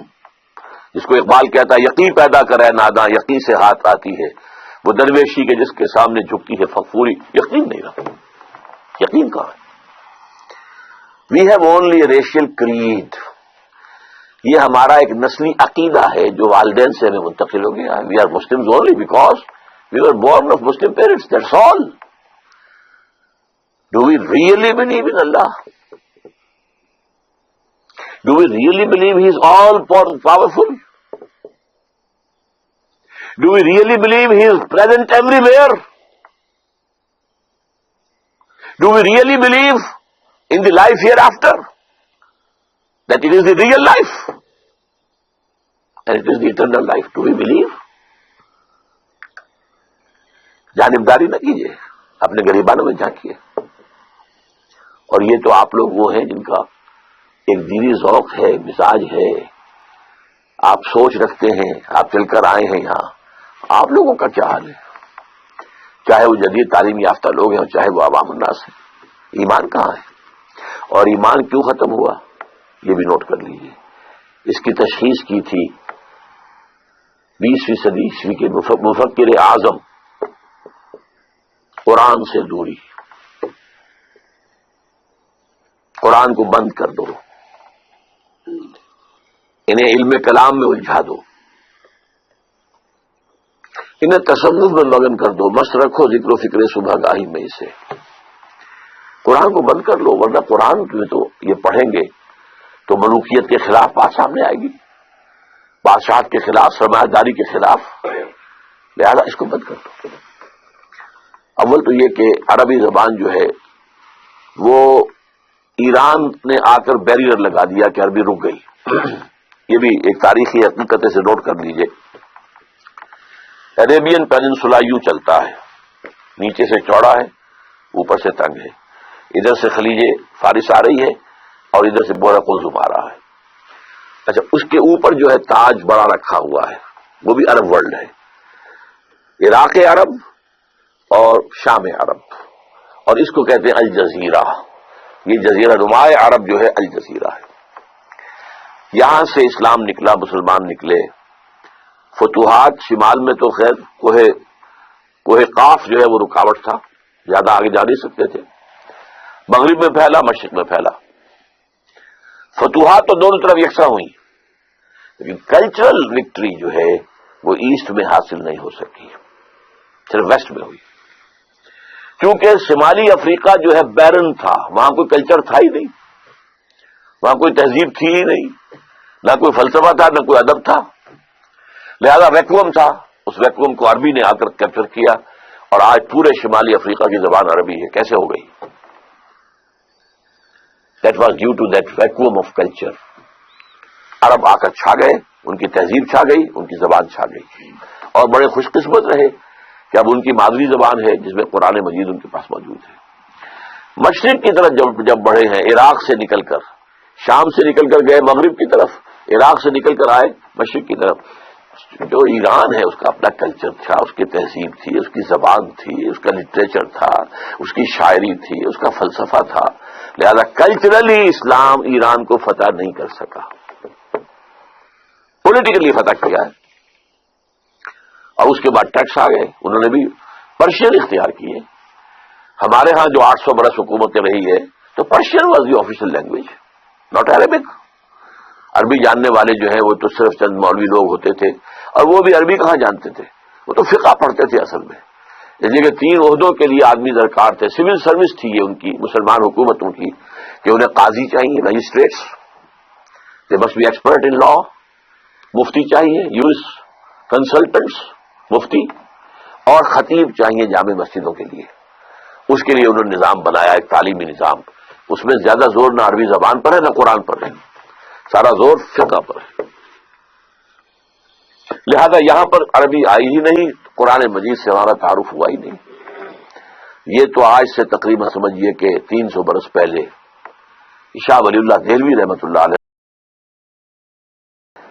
جس کو اقبال کہتا ہے یقین پیدا کرے ناداں یقین سے ہاتھ آتی ہے، وہ درویشی کے جس کے سامنے جھکتی ہے فغفوری. یقین نہیں رہا. یقین کہاں ہے؟ We have only a racial creed. یہ ہمارا ایک نسلی عقیدہ ہے جو والدین سے ہمیں منتقل ہو گیا. We are Muslim only because we are born of Muslim parents, that's all. Do we really believe in Allah? Do we really believe He is all powerful? Do we really believe He is present everywhere? Do we really believe in the life hereafter? That it is the real life? And it is the eternal life. Do we believe? جانبداری نہ کیجیے، اپنے غریبانوں میں جھانکیے. اور یہ تو آپ لوگ وہ ہیں جن کا ایک دینی ذوق ہے، مزاج ہے، آپ سوچ رکھتے ہیں، آپ چل کر آئے ہیں یہاں. آپ لوگوں کا کیا حال ہے؟ چاہے وہ جدید تعلیم یافتہ لوگ ہیں، چاہے وہ عوام الناس ہیں. ایمان کہاں ہے؟ اور ایمان کیوں ختم ہوا یہ بھی نوٹ کر لیجیے. اس کی تشخیص کی تھی 20ویں صدی عیسوی کے مفکر اعظم قرآن سے دوری. قرآن کو بند کر دو، انہیں علم کلام میں الجھا دو. انہیں تصوف میں مگن کر دو، مست رکھو ذکر و فکر صبح گاہی میں اسے. قرآن کو بند کر لو، ورنہ قرآن میں تو یہ پڑھیں گے تو ملوکیت کے خلاف بات سامنے آئے گی، بادشاہت کے خلاف، سرمایہ داری کے خلاف. لہذا اس کو بند کر دو. اول تو یہ کہ عربی زبان جو ہے وہ ایران نے آ کر بیریئر لگا دیا کہ عربی رک گئی. یہ بھی ایک تاریخی حقیقت سے نوٹ کر لیجئے. عربین پیننسولا یوں چلتا ہے، نیچے سے چوڑا ہے، اوپر سے تنگ ہے. ادھر سے خلیج فارس آ رہی ہے اور ادھر سے بحر قلزم آ رہا ہے. اچھا، اس کے اوپر جو ہے تاج بڑا رکھا ہوا ہے، وہ بھی عرب ورلڈ ہے. عراق عرب اور شام عرب، اور اس کو کہتے ہیں الجزیرہ. یہ جزیرہ نما عرب جو ہے الجزیرہ ہے. یہاں سے اسلام نکلا، مسلمان نکلے. فتوحات شمال میں تو خیر کوہ قاف جو ہے وہ رکاوٹ تھا، زیادہ آگے جا نہیں سکتے تھے. مغرب میں پھیلا، مشرق میں پھیلا. فتوحات تو دونوں طرف یکساں ہوئی، لیکن کلچرل وکٹری جو ہے وہ ایسٹ میں حاصل نہیں ہو سکی، صرف ویسٹ میں ہوئی. کیونکہ شمالی افریقہ جو ہے بیرن تھا، وہاں کوئی کلچر تھا ہی نہیں، وہاں کوئی تہذیب تھی ہی نہیں، نہ کوئی فلسفہ تھا، نہ کوئی ادب تھا. لہذا ویکوم تھا. اس ویکوم کو عربی نے آ کر کیپچر کیا، اور آج پورے شمالی افریقہ کی زبان عربی ہے. کیسے ہو گئی؟ That was due to that vacuum of culture. عرب آ کر چھا گئے، ان کی تہذیب چھا گئی، ان کی زبان چھا گئی، اور بڑے خوش قسمت رہے کہ اب ان کی مادری زبان ہے جس میں قرآن مجید ان کے پاس موجود ہے. مشرق کی طرف جب بڑھے ہیں، عراق سے نکل کر، شام سے نکل کر گئے مغرب کی طرف، عراق سے نکل کر آئے مشرق کی طرف. جو ایران ہے اس کا اپنا کلچر تھا، اس کی تہذیب تھی، اس کی زبان تھی، اس کا لٹریچر تھا، اس کی شاعری تھی، اس کا فلسفہ تھا. لہذا کلچرلی اسلام ایران کو فتح نہیں کر سکا. پولیٹیکلی فتح کیا ہے، اور اس کے بعد ٹیکس آ گئے. انہوں نے بھی پرشین اختیار کیے. ہمارے ہاں جو 800 برس حکومت رہی ہے تو Persian was the official language, not Arabic. عربی جاننے والے جو ہیں وہ تو صرف چند مولوی لوگ ہوتے تھے، اور وہ بھی عربی کہاں جانتے تھے، وہ تو فقہ پڑھتے تھے اصل میں. اس لیے کہ 3 عہدوں کے لیے آدمی درکار تھے. سول سروس تھی یہ ان کی، مسلمان حکومتوں کی، کہ انہیں قاضی چاہیے، magistrates, they must be expert in law. مفتی چاہیے، یورس کنسلٹنٹس مفتی، اور خطیب چاہیے جامع مسجدوں کے لیے. اس کے لیے انہوں نے نظام بنایا، ایک تعلیمی نظام. اس میں زیادہ زور نہ عربی زبان پر ہے نہ قرآن پر ہے، سارا زور فقہ پر ہے. لہذا یہاں پر عربی آئی ہی نہیں، قرآن مجید سے ہمارا تعارف ہوا ہی نہیں. یہ تو آج سے تقریباً سمجھیے کہ 300 برس پہلے شاہ ولی اللہ دہلوی رحمۃ اللہ علیہ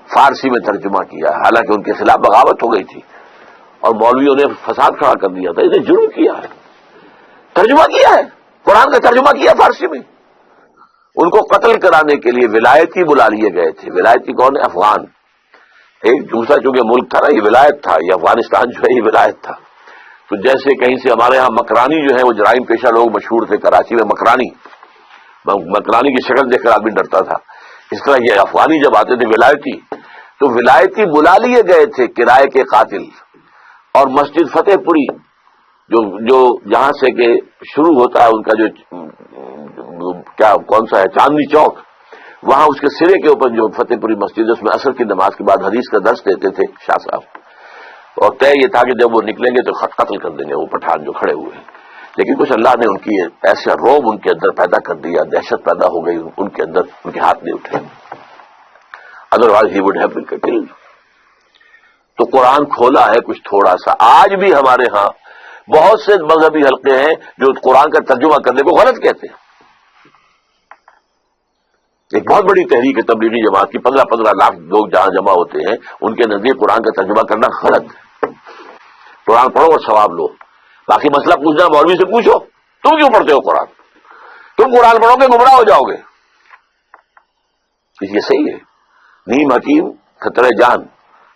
فارسی میں ترجمہ کیا. حالانکہ ان کے خلاف بغاوت ہو گئی تھی اور مولویوں نے فساد کھڑا کر دیا تھا. انہیں جرم کیا ہے، ترجمہ کیا ہے، قرآن کا ترجمہ کیا فارسی میں. ان کو قتل کرانے کے لیے ولایتی بلا لیے گئے تھے. ولایتی کون ہے؟ افغان. ایک دوسرا چونکہ ملک تھا نا، یہ ولایت تھا، یہ افغانستان جو ہے یہ ولایت تھا. تو جیسے کہیں سے ہمارے ہاں مکرانی جو ہے وہ جرائم پیشہ لوگ مشہور تھے کراچی میں، مکرانی کی شکل دیکھ کر آدمی ڈرتا تھا. اس طرح یہ افغانی جب آتے تھے ولایتی، تو ولایتی بلا لیے گئے تھے کرائے کے قاتل. اور مسجد فتح پوری جو جہاں سے کہ شروع ہوتا ہے ان کا جو کون سا ہے، چاندنی چوک، وہاں اس کے سرے کے اوپر جو فتح پوری مسجد ہے، اس میں عصر کی نماز کے بعد حدیث کا درس دیتے تھے شاہ صاحب. اور طے یہ تھا کہ جب وہ نکلیں گے تو قتل کر دیں گے وہ پٹھان جو کھڑے ہوئے ہیں. لیکن کچھ اللہ نے ان کی ایسا روب ان کے اندر پیدا کر دیا، دہشت پیدا ہو گئی ان کے اندر، ان کے ہاتھ نہیں اٹھے. Otherwise he would have been killed. تو قرآن کھولا ہے کچھ تھوڑا سا. آج بھی ہمارے ہاں بہت سے مذہبی حلقے ہیں جو قرآن کا ترجمہ کرنے کو غلط کہتے ہیں. ایک بہت بڑی تحریک ہے تبلیغی جماعت کی، 15 لاکھ لوگ جہاں جمع ہوتے ہیں، ان کے نزدیک قرآن کا ترجمہ کرنا غلط ہے. قرآن پڑھو اور ثواب لو. باقی مسئلہ پوچھنا مولوی سے پوچھو، تم کیوں پڑھتے ہو قرآن؟ تم قرآن پڑھو گے گمراہ ہو جاؤ گے. یہ صحیح ہے. نیم حکیم خطرہ جان،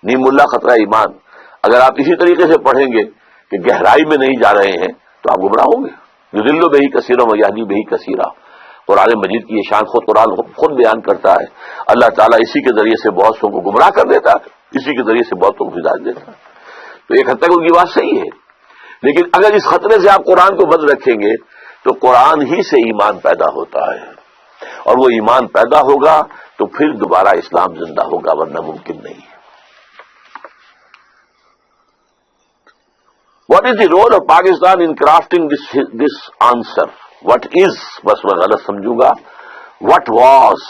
نیم ملا خطرہ ایمان. اگر آپ اسی طریقے سے پڑھیں گے کہ گہرائی میں نہیں جا رہے ہیں تو آپ گمراہ ہوں گے. یضل بہ کثیرا ویہدی بہ کثیرا. قرآن مجید کی یہ شان قرآن خود بیان کرتا ہے. اللہ تعالیٰ اسی کے ذریعے سے بہت سو کو گمراہ کر دیتا ہے، اسی کے ذریعے سے بہت کو ہدایت دیتا ہے. تو ایک حد تک ان کی بات صحیح ہے، لیکن اگر اس خطرے سے آپ قرآن کو بند رکھیں گے تو قرآن ہی سے ایمان پیدا ہوتا ہے، اور وہ ایمان پیدا ہوگا تو پھر دوبارہ اسلام زندہ ہوگا، ورنہ ممکن نہیں ہے۔ What is the role of Pakistan in crafting this answer? What is, بس میں غلط سمجھوں گا، وٹ واز۔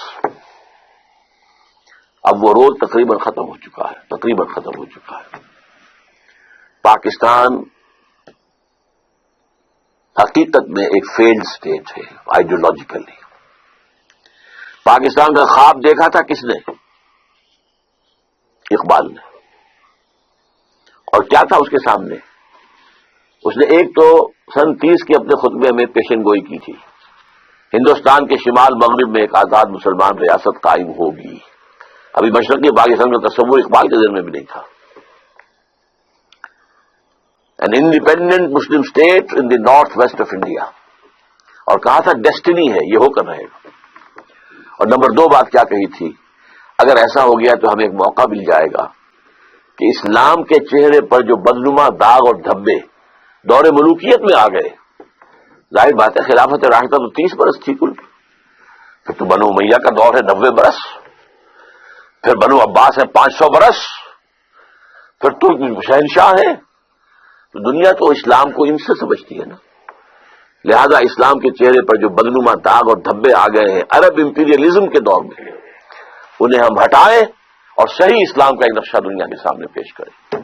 اب وہ رول تقریباً ختم ہو چکا ہے، پاکستان حقیقت میں ایک فیلڈ اسٹیٹ ہے آئیڈیولوجیکلی۔ پاکستان کا خواب دیکھا تھا کس نے؟ اقبال نے، اور کیا تھا اس کے سامنے؟ اس نے ایک تو سن 30 کے اپنے خطبے میں پیشن گوئی کی تھی، ہندوستان کے شمال مغرب میں ایک آزاد مسلمان ریاست قائم ہوگی۔ ابھی مشرقی پاکستان کا تصور اقبال کے ذہن میں بھی نہیں تھا۔ an independent Muslim state in the north west of India، اور کہا تھا ڈیسٹنی ہے، یہ ہو کر رہے گا۔ اور نمبر 2 بات کیا کہی تھی؟ اگر ایسا ہو گیا تو ہمیں ایک موقع مل جائے گا کہ اسلام کے چہرے پر جو بدنما داغ اور دھبے دور ملوکیت میں آ گئے، ظاہر بات ہے خلافت راشدہ تو 30 برس تھی کل، پھر تو بنو امیہ کا دور ہے 90 برس، پھر بنو عباس ہے 500 برس، پھر ترک شہنشاہ ہے، تو دنیا تو اسلام کو ان سے سمجھتی ہے نا۔ لہذا اسلام کے چہرے پر جو بدنما داغ اور دھبے آ گئے ہیں عرب امپیریلزم کے دور میں، انہیں ہم ہٹائیں اور صحیح اسلام کا ایک نقشہ دنیا کے سامنے پیش کریں۔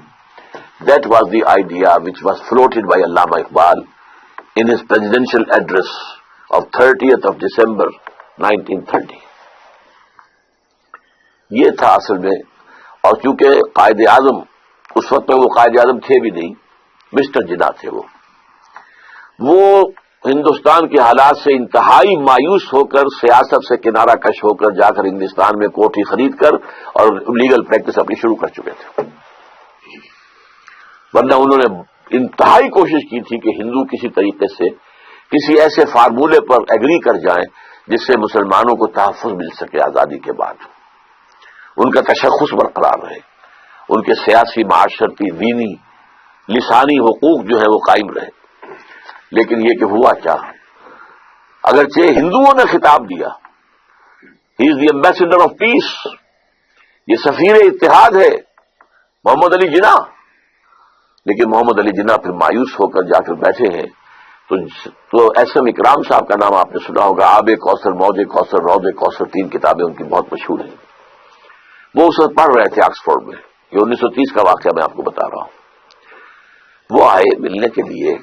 That was the idea which was floated by Allama Iqbal in his presidential address of 30th of December 1930۔ یہ تھا اصل میں، اور چونکہ قائد اعظم اس وقت میں وہ قائد اعظم تھے بھی نہیں، مسٹر جناح تھے، وہ ہندوستان کے حالات سے انتہائی مایوس ہو کر سیاست سے کنارہ کش ہو کر جا کر انگلستان میں کوٹھی خرید کر اور لیگل پریکٹس اپنی شروع کر چکے تھے، ورنہ انہوں نے انتہائی کوشش کی تھی کہ ہندو کسی طریقے سے کسی ایسے فارمولے پر ایگری کر جائیں جس سے مسلمانوں کو تحفظ مل سکے آزادی کے بعد، ان کا تشخص برقرار رہے، ان کے سیاسی، معاشرتی، دینی، لسانی حقوق جو ہے وہ قائم رہے۔ لیکن یہ کہ ہوا کیا؟ اگرچہ ہندوؤں نے خطاب دیا، ہی از دی ایمبیسڈر آف پیس، یہ سفیر اتحاد ہے محمد علی جناح، لیکن محمد علی جناح پھر مایوس ہو کر جا کر بیٹھے ہیں۔ تو ایس ایم اکرام صاحب کا نام آپ نے سنا ہوگا، آب کوثر، موج کوثر، روض کوثر، 3 کتابیں ان کی بہت مشہور ہیں۔ وہ اس وقت پڑھ رہے تھے آکسفورڈ میں، یہ 1930 کا واقعہ میں آپ کو بتا رہا ہوں۔ وہ آئے ملنے کے لیے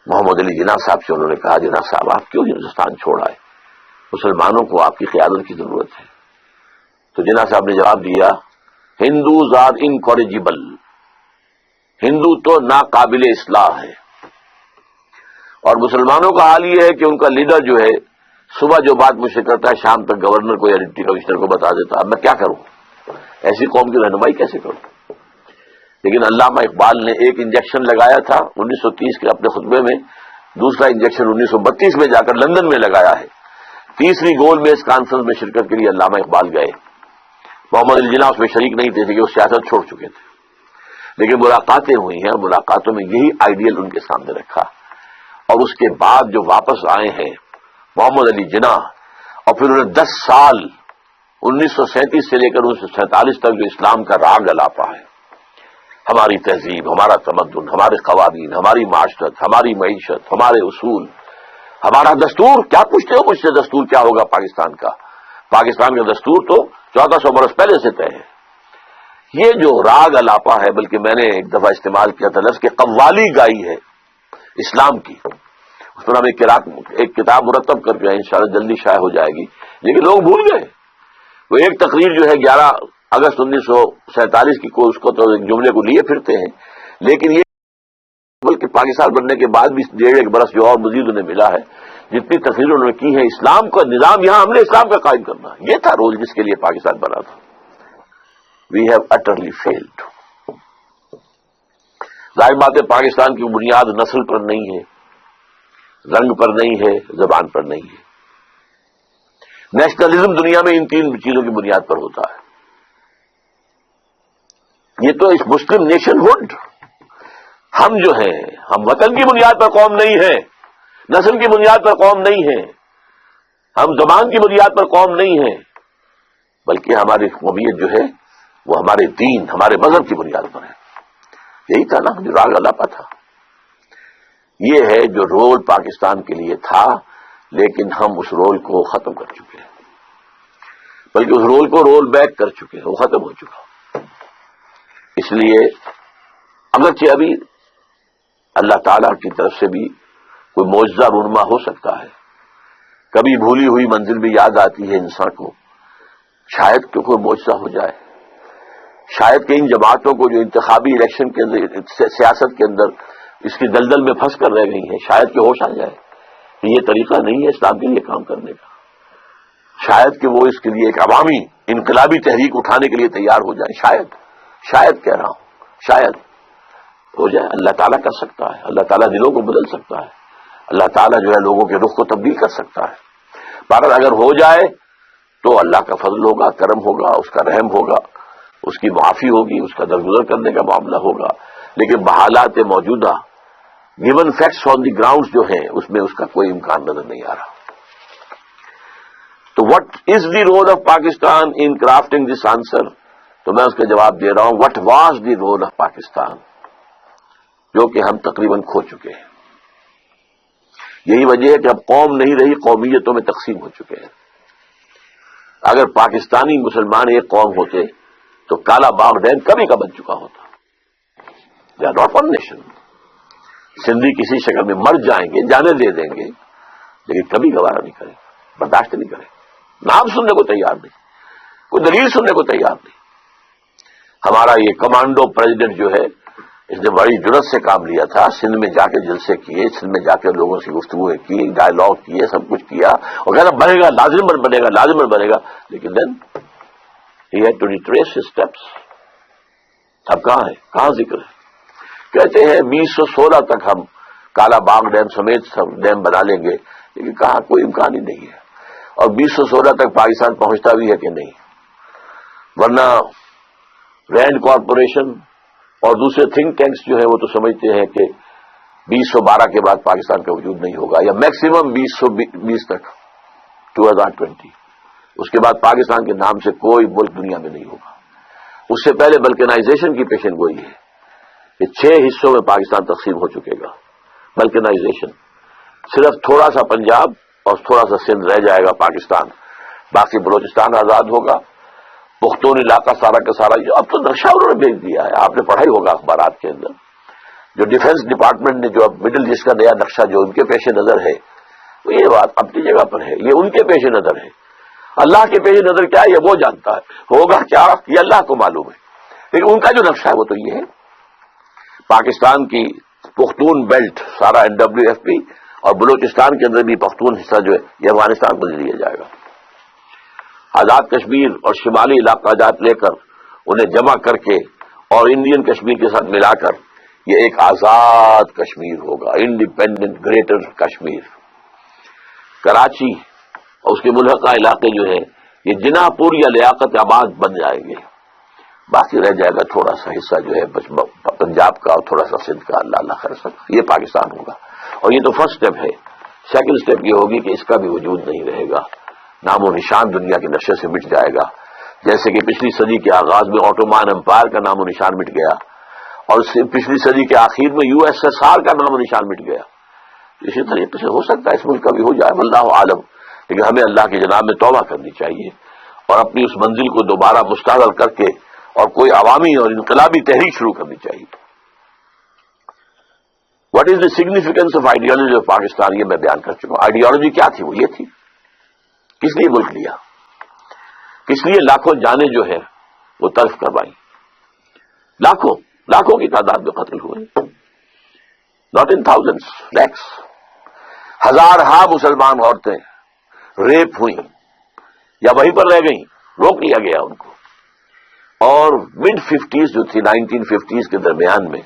محمد علی جناح صاحب سے، انہوں نے کہا جناح صاحب آپ کیوں ہندوستان چھوڑ آئے؟ مسلمانوں کو آپ کی قیادت کی ضرورت ہے۔ تو جناح صاحب نے جواب دیا، ہندوز آر انکوریجیبل، ہندو تو ناقابل اصلاح ہے، اور مسلمانوں کا حال یہ ہے کہ ان کا لیڈر جو ہے صبح جو بات مجھ سے کرتا ہے شام تک گورنر کو یا ڈپٹی کمشنر کو بتا دیتا۔ اب میں کیا کروں؟ ایسی قوم کی رہنمائی کیسے کروں؟ لیکن علامہ اقبال نے ایک انجیکشن لگایا تھا 1930 کے اپنے خطبے میں، دوسرا انجیکشن 1932 میں جا کر لندن میں لگایا ہے۔ تیسری گول میں اس کانفرنس میں شرکت کے لیے علامہ اقبال گئے، محمد علی جناح اس میں شریک نہیں تھے کہ وہ سیاست چھوڑ چکے تھے، لیکن ملاقاتیں ہوئی ہیں، ملاقاتوں میں یہی آئیڈیل ان کے سامنے رکھا، اور اس کے بعد جو واپس آئے ہیں محمد علی جناح، اور پھر انہوں نے 10 سال 1937 سے لے کر 1947 تک جو اسلام کا راگ الاپا ہے، ہماری تہذیب، ہمارا تمدن، ہمارے قوانین، ہماری معاشرت، ہماری معیشت، ہمارے اصول، ہمارا دستور، کیا پوچھتے ہو مجھ سے دستور کیا ہوگا پاکستان کا؟ پاکستان کا دستور تو 1400 برس پہلے سے طے ہے۔ یہ جو راگ الاپا ہے، بلکہ میں نے ایک دفعہ استعمال کیا تھا لفظ کہ قوالی گائی ہے اسلام کی، اس پر ہم ایک کتاب مرتب کر کے انشاءاللہ جلدی شائع ہو جائے گی، لیکن لوگ بھول گئے۔ وہ ایک تقریر جو ہے 11 اگست 1947 کی اس کو تو ایک جملے کو لیے پھرتے ہیں، لیکن یہ بلکہ پاکستان بننے کے بعد بھی 1.5 برس جو اور مزید انہیں ملا ہے، جتنی تقریر انہوں نے کی ہے اسلام کا نظام، یہاں ہم نے اسلام کا قائم کرنا، یہ تھا رول جس کے لیے پاکستان بنا تھا۔ We have utterly failed. ظاہر بات ہے پاکستان کی بنیاد نسل پر نہیں ہے، رنگ پر نہیں ہے، زبان پر نہیں ہے۔ نیشنلزم دنیا میں ان 3 چیزوں کی بنیاد پر ہوتا ہے۔ یہ تو اس مسلم نیشن ہوڈ، ہم جو ہیں، ہم وطن کی بنیاد پر قوم نہیں ہیں، نسل کی بنیاد پر قوم نہیں ہیں، ہم زبان کی بنیاد پر قوم نہیں ہیں، بلکہ ہماری قومیت جو ہے وہ ہمارے دین، ہمارے مذہب کی بنیاد پر ہے۔ یہی تھا نا جو راگ الاپا تھا، یہ ہے جو رول پاکستان کے لیے تھا، لیکن ہم اس رول کو ختم کر چکے ہیں، بلکہ اس رول کو رول بیک کر چکے ہیں، وہ ختم ہو چکا۔ اس لیے اگرچہ ابھی اللہ تعالی کی طرف سے بھی کوئی معجزہ رونما ہو سکتا ہے، کبھی بھولی ہوئی منزل بھی یاد آتی ہے انسان کو، شاید کہ کوئی معجزہ ہو جائے، شاید کہ ان جماعتوں کو جو انتخابی الیکشن کے اندر، سیاست کے اندر اس کی دلدل میں پھنس کر رہ گئی ہیں، شاید کہ ہوش آ جائے کہ یہ طریقہ نہیں ہے اسلام کے لیے کام کرنے کا، شاید کہ وہ اس کے لیے ایک عوامی انقلابی تحریک اٹھانے کے لیے تیار ہو جائے، شاید کہہ رہا ہوں، شاید ہو جائے۔ اللہ تعالیٰ کر سکتا ہے، اللہ تعالیٰ دلوں کو بدل سکتا ہے، اللہ تعالیٰ جو ہے لوگوں کے رخ کو تبدیل کر سکتا ہے، مگر اگر ہو جائے تو اللہ کا فضل ہوگا، کرم ہوگا، اس کا رحم ہوگا، اس کی معافی ہوگی، اس کا درگزر کرنے کا معاملہ ہوگا، لیکن بحالات موجودہ given facts on the ground جو ہیں اس میں اس کا کوئی امکان نظر نہیں آ رہا۔ تو what is the role of Pakistan in crafting this answer? تو میں اس کا جواب دے رہا ہوں، what was the role of Pakistan, جو کہ ہم تقریباً کھو چکے ہیں۔ یہی وجہ ہے کہ اب قوم نہیں رہی، قومیتوں میں تقسیم ہو چکے ہیں۔ اگر پاکستانی مسلمان ایک قوم ہوتے تو کالا باغ ڈیم کبھی کا بن چکا ہوتا۔ They are not one nation. Sindhi کسی شکل میں مر جائیں گے، جانے دے دیں گے، لیکن کبھی گوارا نہیں کریں گے، برداشت نہیں کریں گے، نام سننے کو تیار نہیں، کوئی دلیل سننے کو تیار نہیں۔ ہمارا یہ کمانڈو پریزیڈنٹ جو ہے، اس نے بڑی جرت سے کام لیا تھا، سندھ میں جا کے جلسے کیے، سندھ میں جا کے لوگوں سے گفتگو کی، ڈائلاگ کیے، سب کچھ کیا، اور کہنا بنے گا، لازمن بنے گا، لازمن بنے گا، لیکن then he had to retrace his steps. اب کہاں ہے، کہاں ذکر ہے؟ کہتے ہیں 2016 تک ہم کالا باغ ڈیم سمیت سب ڈیم بنا لیں گے، لیکن کہاں، کوئی امکان ہی نہیں ہے، اور 2016 تک پاکستان پہنچتا بھی ہے کہ نہیں، ورنہ رینڈ کارپوریشن اور دوسرے تھنک ٹینکس جو ہے وہ تو سمجھتے ہیں کہ 2012 کے بعد پاکستان کا وجود نہیں ہوگا، یا میکسیمم 2020 تک، 2020، اس کے بعد پاکستان کے نام سے کوئی ملک دنیا میں نہیں ہوگا۔ اس سے پہلے بلکنائزیشن کی پیشن گوئی ہے، یہ 6 حصوں میں پاکستان تقسیم ہو چکے گا۔ بلکنائزیشن، صرف تھوڑا سا پنجاب اور تھوڑا سا سندھ رہ جائے گا پاکستان، باقی بلوچستان آزاد ہوگا، پختون علاقہ سارا کا سارا، اب تو نقشہ انہوں نے بھیج دیا ہے، آپ نے پڑھا ہی ہوگا اخبارات کے اندر، جو ڈیفنس ڈپارٹمنٹ نے جو اب مڈل ایسٹ کا نیا نقشہ جو ان کے پیش نظر ہے، وہ یہ بات اپنی جگہ پر ہے، یہ ان کے پیش نظر ہے، اللہ کے پیش نظر کیا ہے یہ وہ جانتا ہے، ہوگا کیا یہ اللہ کو معلوم ہے، لیکن ان کا جو نقشہ ہے وہ تو یہ ہے۔ پاکستان کی پختون بیلٹ سارا NWFP اور بلوچستان کے اندر بھی پختون حصہ جو ہے یہ افغانستان کو دے دیا جائے گا۔ آزاد کشمیر اور شمالی علاقہ جات لے کر انہیں جمع کر کے اور انڈین کشمیر کے ساتھ ملا کر یہ ایک آزاد کشمیر ہوگا، انڈیپینڈنٹ گریٹر کشمیر۔ کراچی اور اس کے ملحقہ علاقے جو ہیں یہ جناح پور یا لیاقت آباد بن جائیں گے، باقی رہ جائے گا تھوڑا سا حصہ جو ہے پنجاب کا اور تھوڑا سا سندھ کا، اللہ خیر سکتا، یہ پاکستان ہوگا۔ اور یہ تو فرسٹ اسٹیپ ہے، سیکنڈ اسٹیپ یہ ہوگی کہ اس کا بھی وجود نہیں رہے گا، نام و نشان دنیا کے نقشے سے مٹ جائے گا، جیسے کہ پچھلی صدی کے آغاز میں آٹومان امپائر کا نام و نشان مٹ گیا، اور پچھلی صدی کے آخر میں USSR کا نام و نشان مٹ گیا۔ اسی طریقے سے ہو سکتا ہے اس ملک کا بھی ہو جائے، واللہ عالم، لیکن ہمیں اللہ کی جناب میں توبہ کرنی چاہیے اور اپنی اس منزل کو دوبارہ مستحضر کر کے اور کوئی عوامی اور انقلابی تحریک شروع کرنی چاہیے۔ What is the significance of ideology of Pakistan, یہ میں بیان کر چکا ہوں۔ آئیڈیالوجی کیا تھی؟ وہ یہ تھی، کس لیے ملک لیا، کس لیے لاکھوں جانیں جو ہے وہ تلف کروائیں، لاکھوں کی تعداد میں قتل ہوئے، ناٹ ان تھاؤزنڈس، لیکس، ہزارہا مسلمان عورتیں ریپ ہوئیں یا وہیں پر رہ گئیں، روک لیا گیا ان کو۔ اور مڈ 50s جو تھی، 1950s کے درمیان میں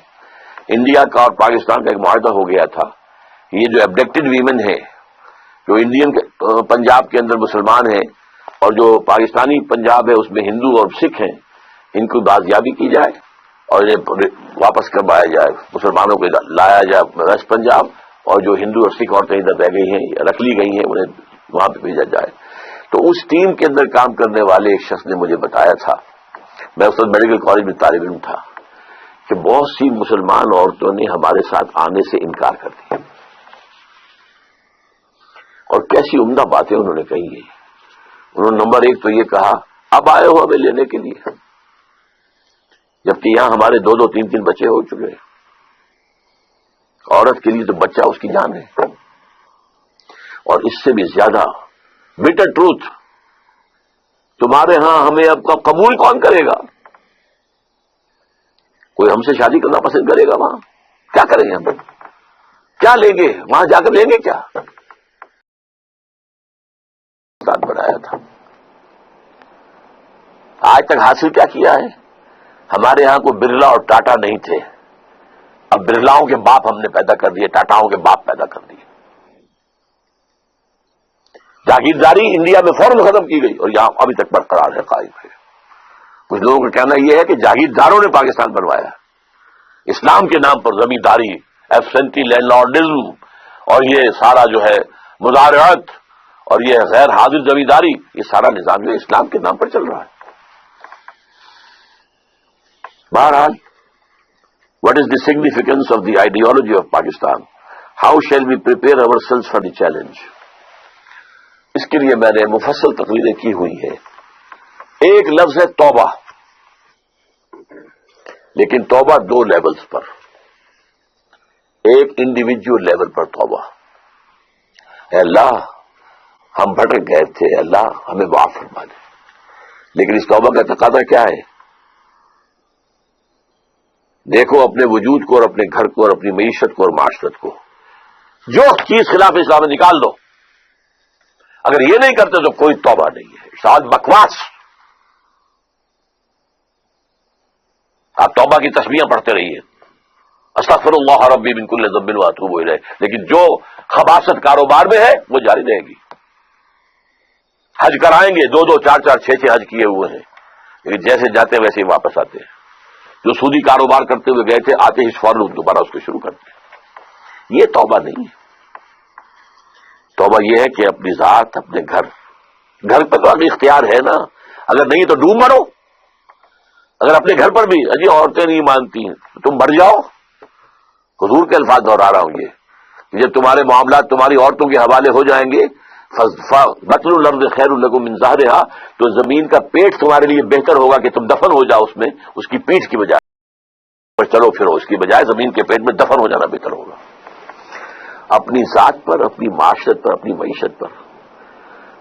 انڈیا کا اور پاکستان کا ایک معاہدہ ہو گیا تھا، یہ جو ایبڈکٹڈ ویمن ہیں، جو انڈین پنجاب کے اندر مسلمان ہیں اور جو پاکستانی پنجاب ہے اس میں ہندو اور سکھ ہیں، ان کو بازیابی کی جائے اور انہیں واپس کروایا جائے، مسلمانوں کو لایا جائے ویسٹ پنجاب، اور جو ہندو اور سکھ عورتیں ادھر رہ گئی ہیں یا رکھ لی گئی ہیں انہیں وہاں پہ بھیجا جائے۔ تو اس ٹیم کے اندر کام کرنے والے ایک شخص نے مجھے بتایا تھا، میں اس وقت میڈیکل کالج میں طالب علم تھا، کہ بہت سی مسلمان عورتوں نے ہمارے ساتھ آنے سے انکار کر دیا، اور کیسی عمدہ باتیں انہوں نے کہی ہیں۔ انہوں نے نمبر ایک تو یہ کہا، اب آئے ہو ہمیں لینے کے لیے، جبکہ یہاں ہمارے 2 3 بچے ہو چکے ہیں۔ عورت کے لیے تو بچہ اس کی جان ہے، اور اس سے بھی زیادہ بٹر ٹروتھ، تمہارے ہاں ہمیں اب کا قبول کون کرے گا؟ کوئی ہم سے شادی کرنا پسند کرے گا؟ وہاں کیا کریں گے ہم؟ کیا لیں گے وہاں جا کر؟ لیں گے کیا؟ بنایا تھا، آج تک حاصل کیا کیا ہے؟ ہمارے ہاں کوئی برلا اور ٹاٹا نہیں تھے، اب برلاؤں کے باپ ہم نے پیدا کر دیے، ٹاٹاؤں کے باپ پیدا کر دیے۔ جاگیرداری انڈیا میں فوراً ختم کی گئی، اور یہاں ابھی تک برقرار ہے، قائم ہے۔ کچھ لوگوں کا کہنا یہ ہے کہ جاگیرداروں نے پاکستان بنوایا، اسلام کے نام پر زمینداری، ایبسینٹی لینڈ لارڈزم، اور یہ سارا جو ہے مزارعت، اور یہ غیر حاضر زمینداری، یہ سارا نظام جو اسلام کے نام پر چل رہا ہے۔ بہرحال، what is the significance of the ideology of Pakistan? How shall we prepare ourselves for the challenge? اس کے لیے میں نے مفصل تقریریں کی ہوئی ہیں۔ ایک لفظ ہے توبہ، لیکن توبہ 2 لیولز پر، ایک انڈیویجول لیول پر توبہ، اے اللہ ہم بھٹک گئے تھے، اللہ ہمیں معاف فرما دے۔ لیکن اس توبہ کا تقاضا کیا ہے؟ دیکھو اپنے وجود کو اور اپنے گھر کو اور اپنی معیشت کو اور معاشرت کو، جو چیز خلاف اسلام ہے نکال دو۔ اگر یہ نہیں کرتے تو کوئی توبہ نہیں ہے، ساتھ بکواس۔ آپ توبہ کی تسبیحیں پڑھتے رہیے، استغفر اللہ ربی من کل ذنب واتوب الیہ، لیکن جو خباثت کاروبار میں ہے وہ جاری رہے گی۔ حج کرائیں گے، 2 4 4 6 6 حج کیے ہوئے ہیں، لیکن جیسے جاتے ہیں ویسے ہی واپس آتے ہیں۔ جو سودی کاروبار کرتے ہوئے گئے تھے، آتے ہی فوراً دوبارہ اس کو شروع کرتے ہیں۔ یہ توبہ نہیں ہے۔ توبہ یہ ہے کہ اپنی ذات، اپنے گھر پہ تو ابھی اختیار ہے نا، اگر نہیں تو ڈوب مرو۔ اگر اپنے گھر پر بھی اجی عورتیں نہیں مانتی ہیں تو تم مر جاؤ۔ حضور کے الفاظ دہرا رہا ہوں یہ، کہ جب تمہارے معاملات تمہاری عورتوں کے حوالے ہو جائیں گے، بطن الارض خیر لکم من ظہرہا، تو زمین کا پیٹ تمہارے لیے بہتر ہوگا کہ تم دفن ہو جاؤ اس میں، اس کی پیٹھ کی بجائے پر چلو پھرو، اس کی بجائے زمین کے پیٹ میں دفن ہو جانا بہتر ہوگا۔ اپنی ذات پر، اپنی معاشرت پر، اپنی معیشت پر۔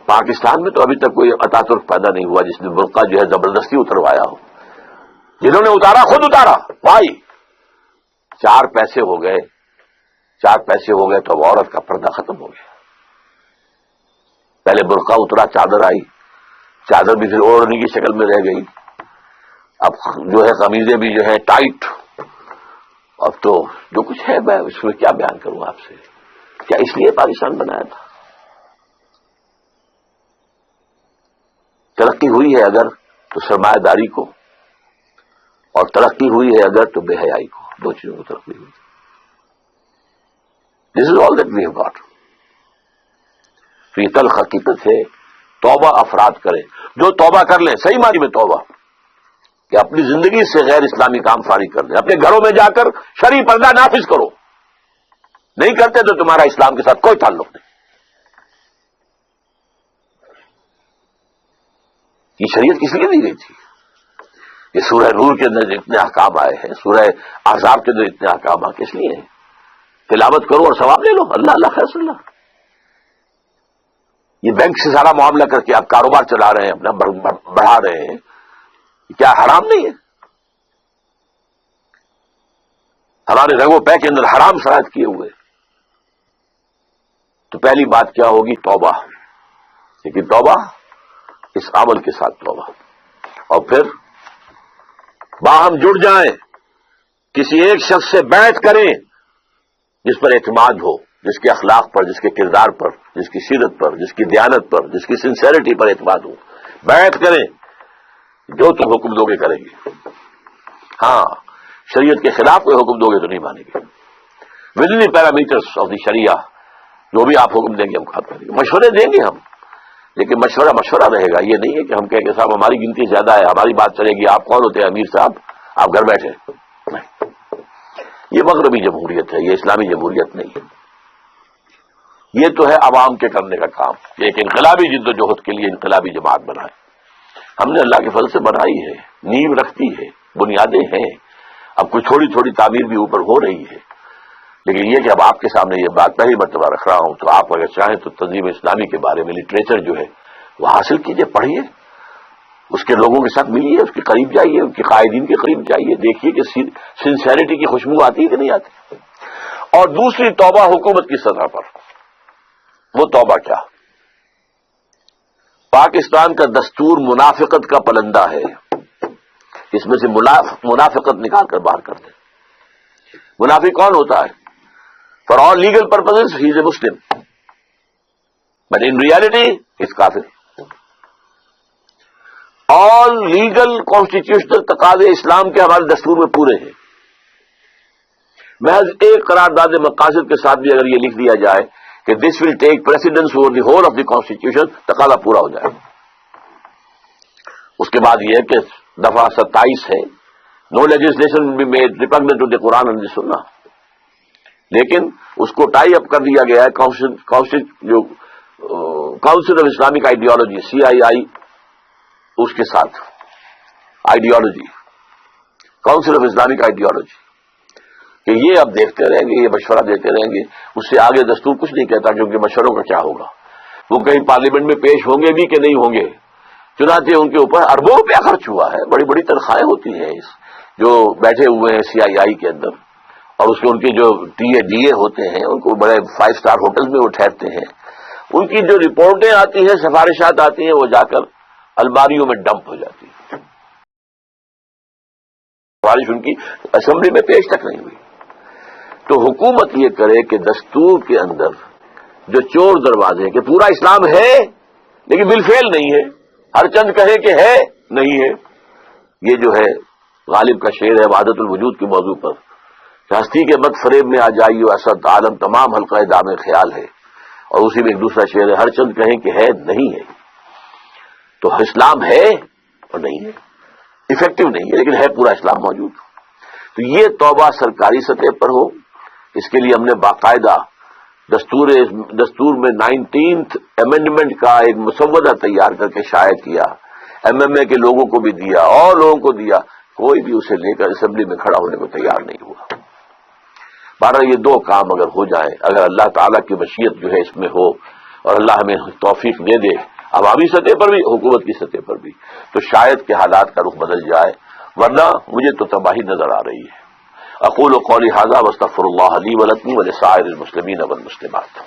پاکستان میں تو ابھی تک کوئی اتا ترک پیدا نہیں ہوا جس نے برقع جو ہے زبردستی اتروایا ہو۔ جنہوں نے اتارا خود اتارا بھائی، 4 پیسے ہو گئے تو اب عورت کا پردہ ختم ہو گیا۔ پہلے برقع اترا، چادر آئی، چادر بھی پھر اوڑھنے کی شکل میں رہ گئی، اب جو ہے قمیضیں بھی جو ہے ٹائٹ۔ اب تو جو کچھ ہے میں اس میں کیا بیان کروں آپ سے؟ کیا اس لیے پاکستان بنایا تھا؟ ترقی ہوئی ہے اگر تو سرمایہ داری کو، اور ترقی ہوئی ہے اگر تو بے حیائی کو، 2 چیزوں کو ترقی ہوئی۔ This is all that we have got. تو یہ تلخ حقیقت ہے، توبہ افراد کریں، جو توبہ کر لیں، صحیح معنی میں توبہ، کہ اپنی زندگی سے غیر اسلامی کام فارغ کر دیں، اپنے گھروں میں جا کر شرعی پردہ نافذ کرو۔ نہیں کرتے تو تمہارا اسلام کے ساتھ کوئی تعلق نہیں۔ یہ شریعت کس لیے دی گئی تھی؟ یہ سورہ نور کے اندر اتنے احکام آئے ہیں، سورہ احزاب کے اندر اتنے احکام آئے، کس لیے ہیں؟ تلاوت کرو اور ثواب لے لو، اللہ اللہ خیر صلی اللہ۔ یہ بینک سے سارا معاملہ کر کے آپ کاروبار چلا رہے ہیں، اپنا بڑھا رہے ہیں، کیا حرام نہیں ہے؟ ہمارے رگو پے کے اندر حرام شرائط کیے ہوئے۔ تو پہلی بات کیا ہوگی؟ توبہ۔ لیکن توبہ اس عمل کے ساتھ توبہ، اور پھر باہم جڑ جائیں، کسی ایک شخص سے بیعت کریں جس پر اعتماد ہو، جس کے اخلاق پر، جس کے کردار پر، جس کی سیرت پر، جس کی دیانت پر، جس کی سنسیریٹی پر اعتماد ہو، بیعت کریں، جو تم حکم دو گے کریں گے۔ ہاں، شریعت کے خلاف کوئی حکم دو گے تو نہیں مانیں گے. Within the parameters of the sharia جو بھی آپ حکم دیں گے ہم کام کریں گے. مشورے دیں گے ہم، لیکن مشورہ رہے گا. یہ نہیں ہے کہ ہم کہیں کہ صاحب ہماری گنتی زیادہ ہے، ہماری بات چلے گی، آپ کون ہوتے ہیں امیر صاحب، آپ گھر بیٹھے. نہیں، یہ مغربی جمہوریت ہے، یہ اسلامی جمہوریت نہیں ہے. یہ تو ہے عوام کے کرنے کا کام. ایک انقلابی جد و جہد کے لیے انقلابی جماعت بنائے. ہم نے اللہ کے فضل سے بنائی ہے، نیو رکھتی ہے، بنیادیں ہیں. اب کچھ تھوڑی تھوڑی تعمیر بھی اوپر ہو رہی ہے، لیکن یہ کہ اب آپ کے سامنے یہ بات پہلی مرتبہ رکھ رہا ہوں، تو آپ اگر چاہیں تو تنظیم اسلامی کے بارے میں لٹریچر جو ہے وہ حاصل کیجئے، پڑھیے، اس کے لوگوں کے ساتھ ملیے، اس کے قریب جائیے، ان کے قائدین کے قریب جائیے، دیکھیے کہ سنسیریٹی کی خوشبو آتی ہے کہ نہیں آتی. اور دوسری توبہ حکومت کی سطح پر. وہ توبہ کیا؟ پاکستان کا دستور منافقت کا پلندہ ہے. اس میں سے منافقت نکال کر باہر کر دیں. منافق کون ہوتا ہے؟ For all legal purposes he is a Muslim, but in reality is کافر. آل لیگل کانسٹیٹیوشنل تقاضے اسلام کے ہمارے دستور میں پورے ہیں. محض ایک قرارداد مقاصد کے ساتھ بھی اگر یہ لکھ دیا جائے کہ this will take precedence over the whole of the constitution, تقاضا پورا ہو جائے. اس کے بعد یہ ہے کہ دفعہ 27 ہے، no legislation be made repugnant to the Quran and the Sunnah. لیکن اس کو ٹائی اپ کر دیا گیا ہے council of Islamic ideology CII اس کے ساتھ. Ideology council of Islamic ideology کہ یہ اب دیکھتے رہیں گے، یہ مشورہ دیتے رہیں گے. اس سے آگے دستور کچھ نہیں کہتا، کیونکہ مشوروں کا کیا ہوگا. وہ کہیں پارلیمنٹ میں پیش ہوں گے بھی کہ نہیں ہوں گے. چنانچہ ان کے اوپر اربوں روپیہ خرچ ہوا ہے، بڑی بڑی تنخواہیں ہوتی ہیں جو بیٹھے ہوئے ہیں CII کے اندر، اور اس کے ان کے جو DA ہوتے ہیں ان کو بڑے 5 اسٹار ہوٹل میں وہ ٹھہرتے ہیں. ان کی جو رپورٹیں آتی ہیں، سفارشات آتی ہیں، وہ جا کر الماریوں میں ڈمپ ہو جاتی ہیں. سفارش ان کی اسمبلی میں پیش تک نہیں ہوئی. تو حکومت یہ کرے کہ دستور کے اندر جو چور دروازے ہیں کہ پورا اسلام ہے لیکن بالفعل نہیں ہے، ہر چند کہے کہ ہے نہیں ہے. یہ جو ہے غالب کا شعر ہے وحدت الوجود کے موضوع پر، ہستی کے مت فریب میں آ جائیو اسد عالم تمام حلقہ دام خیال ہے. اور اسی میں ایک دوسرا شعر ہے ہر چند کہیں کہ ہے نہیں ہے. تو اسلام ہے اور نہیں ہے، افیکٹو نہیں ہے لیکن ہے پورا اسلام موجود. تو یہ توبہ سرکاری سطح پر ہو. اس کے لیے ہم نے باقاعدہ دستور میں 19th امینڈمنٹ کا ایک مسودہ تیار کر کے شائع کیا. MMA کے لوگوں کو بھی دیا اور لوگوں کو دیا، کوئی بھی اسے لے کر اسمبلی میں کھڑا ہونے کو تیار نہیں ہوا. بارہ یہ دو کام اگر ہو جائیں، اگر اللہ تعالیٰ کی مشیت جو ہے اس میں ہو اور اللہ ہمیں توفیق دے دے عوامی سطح پر بھی حکومت کی سطح پر بھی، تو شاید کہ حالات کا رخ بدل جائے. ورنہ مجھے تو تباہی نظر آ رہی ہے. اقول قولی ھذا واستغفر اللہ لی ولکم ولسائر المسلمین والمسلمات.